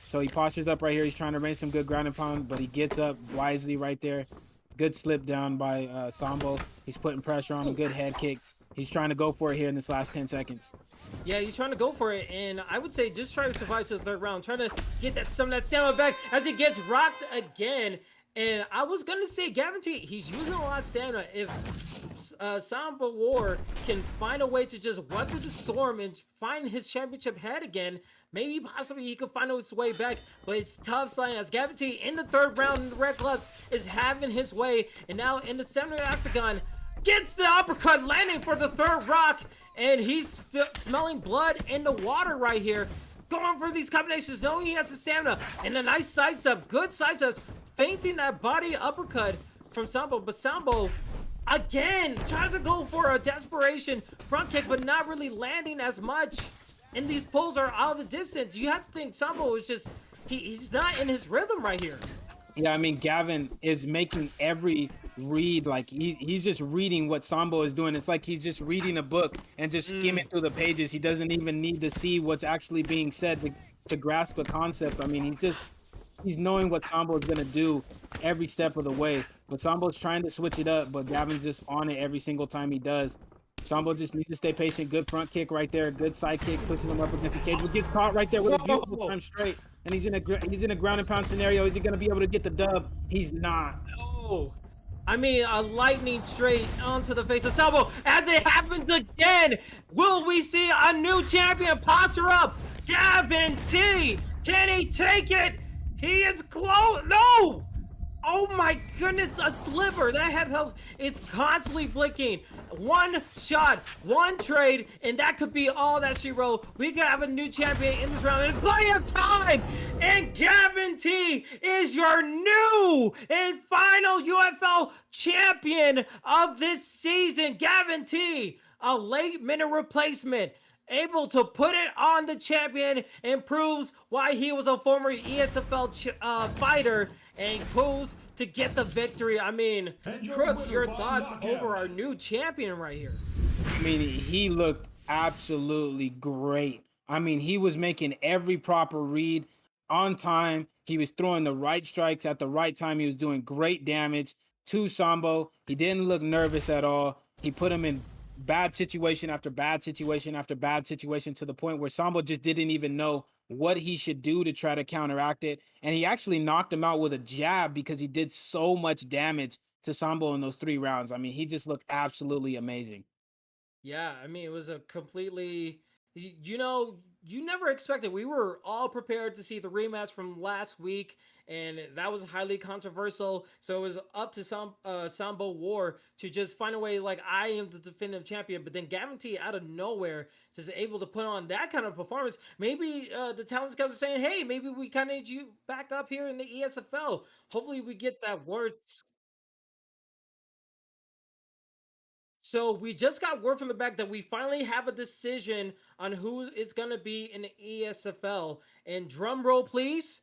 So he postures up right here. He's trying to raise some good ground and pound, but he gets up wisely right there. Good slip down by Sambo. He's putting pressure on him. Good head kick. He's trying to go for it here in this last 10 seconds. Yeah, he's trying to go for it, and I would say just try to survive to the third round. Trying to get some of that stamina back as he gets rocked again. And I was going to say, Gavin T, he's using a lot of stamina. If Samba War can find a way to just weather the storm and find his championship head again, maybe possibly he could find his way back. But it's tough sliding as Gavin T in the third round in the red gloves is having his way. And now in the center of the octagon, gets the uppercut, landing for the third rock. And he's smelling blood in the water right here. Going for these combinations, knowing he has the stamina. And a nice sidestep, good sidesteps, feinting that body uppercut from Sambo. But Sambo, again, tries to go for a desperation front kick, but not really landing as much. And these pulls are out of the distance. You have to think Sambo is just, he's not in his rhythm right here. Yeah, I mean, Gavin is making every read, like he's just reading what Sambo is doing. It's like he's just reading a book and just skimming through the pages. He doesn't even need to see what's actually being said to grasp the concept. I mean, he's knowing what Sambo is going to do every step of the way. But Sambo's trying to switch it up, but Gavin's just on it every single time he does. Sambo just needs to stay patient. Good front kick right there. Good side kick, pushes him up against the cage. But gets caught right there with a beautiful time straight. And he's in a ground and pound scenario. Is he going to be able to get the dub? He's not. Oh, I mean, a lightning straight onto the face of Sambo as it happens again. Will we see a new champion posture up? Gavin T. Can he take it? He is close. No. Oh my goodness, a sliver. That head health is constantly blinking. One shot, one trade, and that could be all that she wrote. We could have a new champion in this round. There's plenty of time. And Gavin T is your new and final UFL champion of this season. Gavin T, a late minute replacement, able to put it on the champion, and proves why he was a former ESFL fighter, and proves to get the victory. I mean, Crooks, your thoughts over our new champion right here? I mean, he looked absolutely great. I mean, he was making every proper read on time. He was throwing the right strikes at the right time. He was doing great damage to Sambo. He didn't look nervous at all. He put him in bad situation after bad situation after bad situation, to the point where Sambo just didn't even know what he should do to try to counteract it. And he actually knocked him out with a jab because he did so much damage to Sambo in those 3 rounds. I mean, he just looked absolutely amazing. Yeah, I mean, it was a completely, you know, you never expected. We were all prepared to see the rematch from last week, and that was highly controversial. So it was up to Sambo War to just find a way, like, I am the definitive champion. But then Gavin T out of nowhere just able to put on that kind of performance. Maybe the talent scouts are saying, hey, maybe we kind of need you back up here in the ESFL. Hopefully we get that word So we just got word from the back that we finally have a decision on who is going to be in the ESFL. And drum roll, please.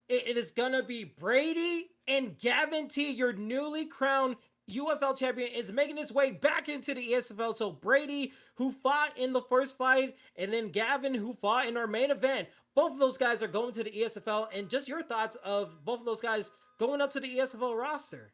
It is going to be Brady and Gavin T, your newly crowned UFL champion, is making his way back into the ESFL. So Brady, who fought in the first fight, and then Gavin, who fought in our main event. Both of those guys are going to the ESFL. And just your thoughts of both of those guys going up to the ESFL roster.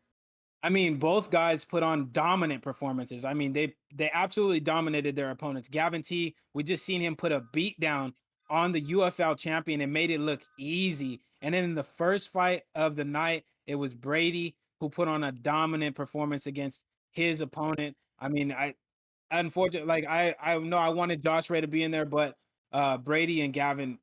I mean, both guys put on dominant performances. I mean, they absolutely dominated their opponents. Gavin T, we just seen him put a beat down on the UFL champion and made it look easy. And then in the first fight of the night, it was Brady who put on a dominant performance against his opponent. I mean, unfortunately, like I know I wanted Josh Ray to be in there, but Brady and Gavin,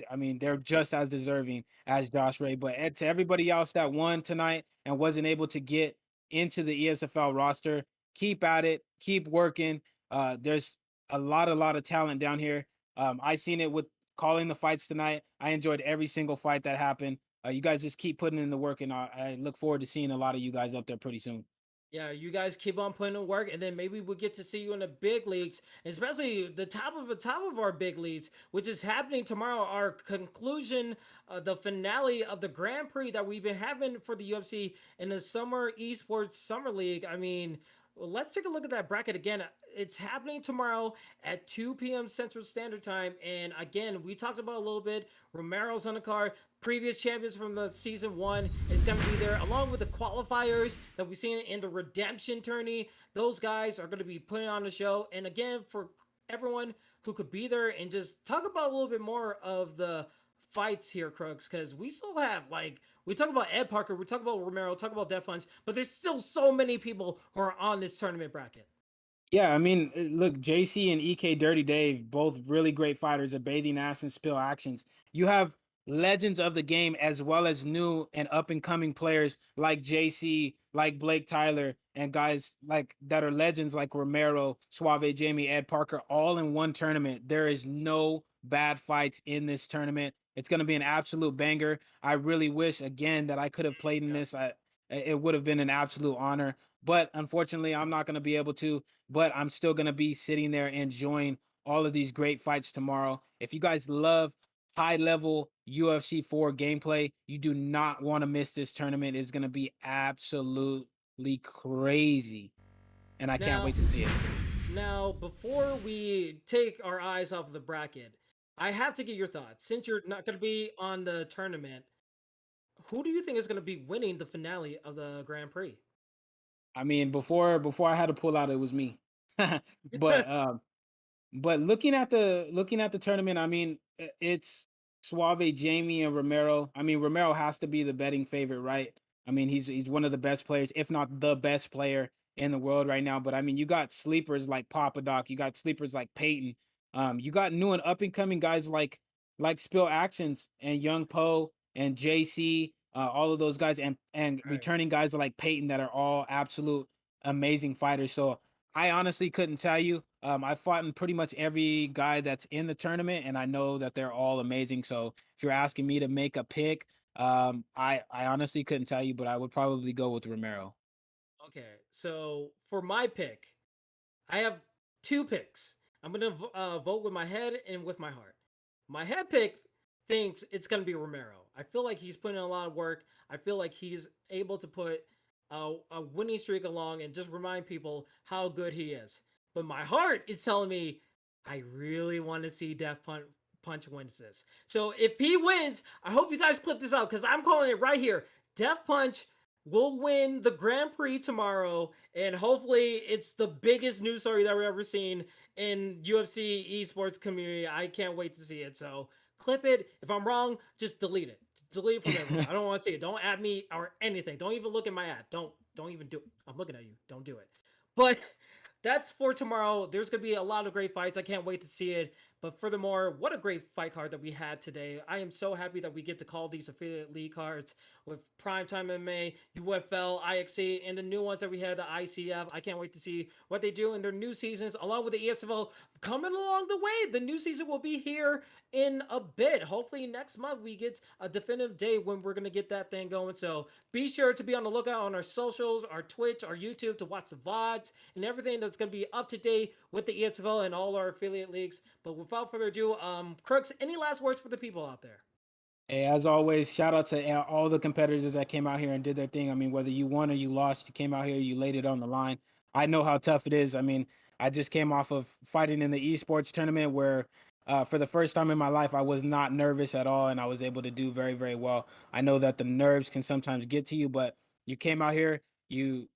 I mean, they're just as deserving as Josh Ray. But to everybody else that won tonight and wasn't able to get into the ESFL roster, keep at it, keep working. There's a lot of talent down here. I seen it with calling the fights tonight. I enjoyed every single fight that happened. You guys just keep putting in the work, and I look forward to seeing a lot of you guys up there pretty soon. Yeah, you guys keep on putting in work, and then maybe we'll get to see you in the big leagues, especially the top of our big leagues, which is happening tomorrow. Our conclusion, the finale of the Grand Prix that we've been having for the UFC in the Summer Esports Summer League. I mean, well, let's take a look at that bracket again. It's happening tomorrow at 2 p.m. Central Standard Time. And again, we talked about a little bit. Romero's on the card. Previous champions from the season one is going to be there, along with the qualifiers that we've seen in the redemption tourney. Those guys are going to be putting on the show. And again, for everyone who could be there and just talk about a little bit more of the fights here, Crooks, because we still have like we talk about Ed Parker, we talk about Romero, talk about Death Punch, but there's still so many people who are on this tournament bracket. Yeah, I mean, look, JC and EK Dirty Dave, both really great fighters at Bathing Ash and Spill Actions. You have legends of the game as well as new and up and coming players like JC, like Blake Tyler, and guys like that are legends like Romero, Suave Jamie, Ed Parker, all in one tournament. There is no bad fights in this tournament. It's going to be an absolute banger. I really wish again that I could have played in Yeah. this. It would have been an absolute honor, but unfortunately, I'm not going to be able to, but I'm still going to be sitting there enjoying all of these great fights tomorrow. If you guys love high level UFC 4 gameplay, you do not want to miss this tournament. It's going to be absolutely crazy. And I can't Now, wait to see it. now, before we take our eyes off of the bracket, I have to get your thoughts. Since you're not going to be on the tournament, who do you think is going to be winning the finale of the Grand Prix? I mean, before I had to pull out, it was me. but But looking at the tournament, I mean, it's Suave, Jamie, and Romero. I mean, Romero has to be the betting favorite, right? I mean, he's one of the best players, if not the best player in the world right now. But I mean, you got sleepers like Papa Doc, you got sleepers like Peyton, you got new and up and coming guys like Spill Actions and Young Poe and JC, all of those guys, and Right. returning guys like Peyton that are all absolute amazing fighters. So I honestly couldn't tell you. I fought in pretty much every guy that's in the tournament, and I know that they're all amazing. So if you're asking me to make a pick, I honestly couldn't tell you, but I would probably go with Romero. Okay, so for my pick, I have two picks. I'm gonna vote with my head and with my heart. My head pick thinks it's gonna be Romero. I feel like he's putting in a lot of work. I feel like he's able to put a winning streak along and just remind people how good he is. But my heart is telling me I really want to see Punch wins this. So if he wins, I hope you guys clip this out because I'm calling it right here. Death Punch will win the Grand Prix tomorrow, and hopefully it's the biggest news story that we've ever seen in UFC esports community. I can't wait to see it. So clip it. If I'm wrong, just delete it. Delete it from everywhere. I don't want to see it. Don't add me or anything. Don't even look at my ad. Don't even do it. I'm looking at you. Don't do it. But that's for tomorrow. There's gonna be a lot of great fights. I can't wait to see it. But furthermore, what a great fight card that we had today. I am so happy that we get to call these affiliate league cards with Primetime MMA, UFL, IXC, and the new ones that we had, the ICF. I can't wait to see what they do in their new seasons, along with the ESFL coming along the way. The new season will be here in a bit. Hopefully next month we get a definitive day when we're gonna get that thing going. So be sure to be on the lookout on our socials, our Twitch, our YouTube to watch the VODs and everything that's gonna be up to date with the ESFL and all our affiliate leagues. But without further ado, Crooks, any last words for the people out there? Hey, as always, shout out to all the competitors that came out here and did their thing. I mean, whether you won or you lost, you came out here, you laid it on the line. I know how tough it is. I mean, I just came off of fighting in the esports tournament where, for the first time in my life, I was not nervous at all, and I was able to do very, very well. I know that the nerves can sometimes get to you, but you came out here, you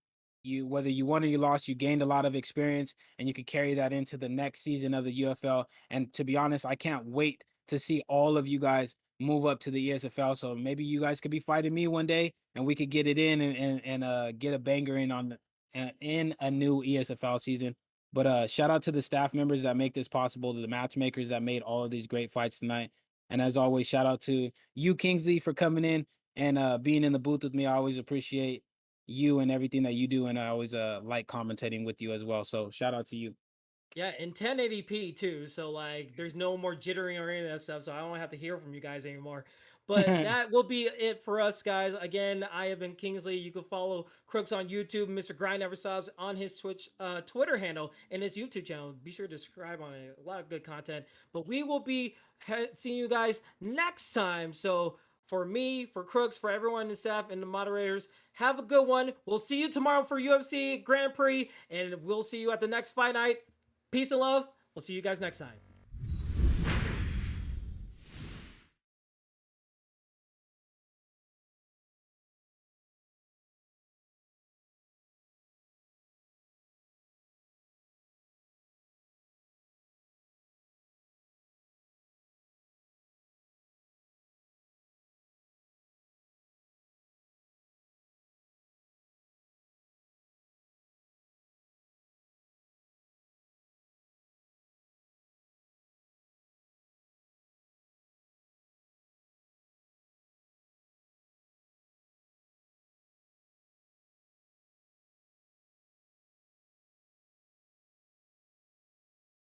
whether you won or you lost, you gained a lot of experience, and you could carry that into the next season of the UFL. And to be honest, I can't wait to see all of you guys move up to the ESFL. So maybe you guys could be fighting me one day, and we could get it in and get a banger in on in a new ESFL season. But shout out to the staff members that make this possible, to the matchmakers that made all of these great fights tonight. And as always, shout out to you, Kingsley, for coming in and being in the booth with me. I always appreciate you and everything that you do, and I always like commentating with you as well. So shout out to you. Yeah, in 1080p too. So like there's no more jittering or any of that stuff. So I don't have to hear from you guys anymore. But that will be it for us, guys. Again, I have been Kingsley. You can follow Crooks on YouTube, Mr. Grind Never Stops on his Twitch, Twitter handle, and his YouTube channel. Be sure to subscribe on it. A lot of good content. But we will be seeing you guys next time. So for me, for Crooks, for everyone in the staff and the moderators, have a good one. We'll see you tomorrow for UFC Grand Prix, and we'll see you at the next fight night. Peace and love. We'll see you guys next time.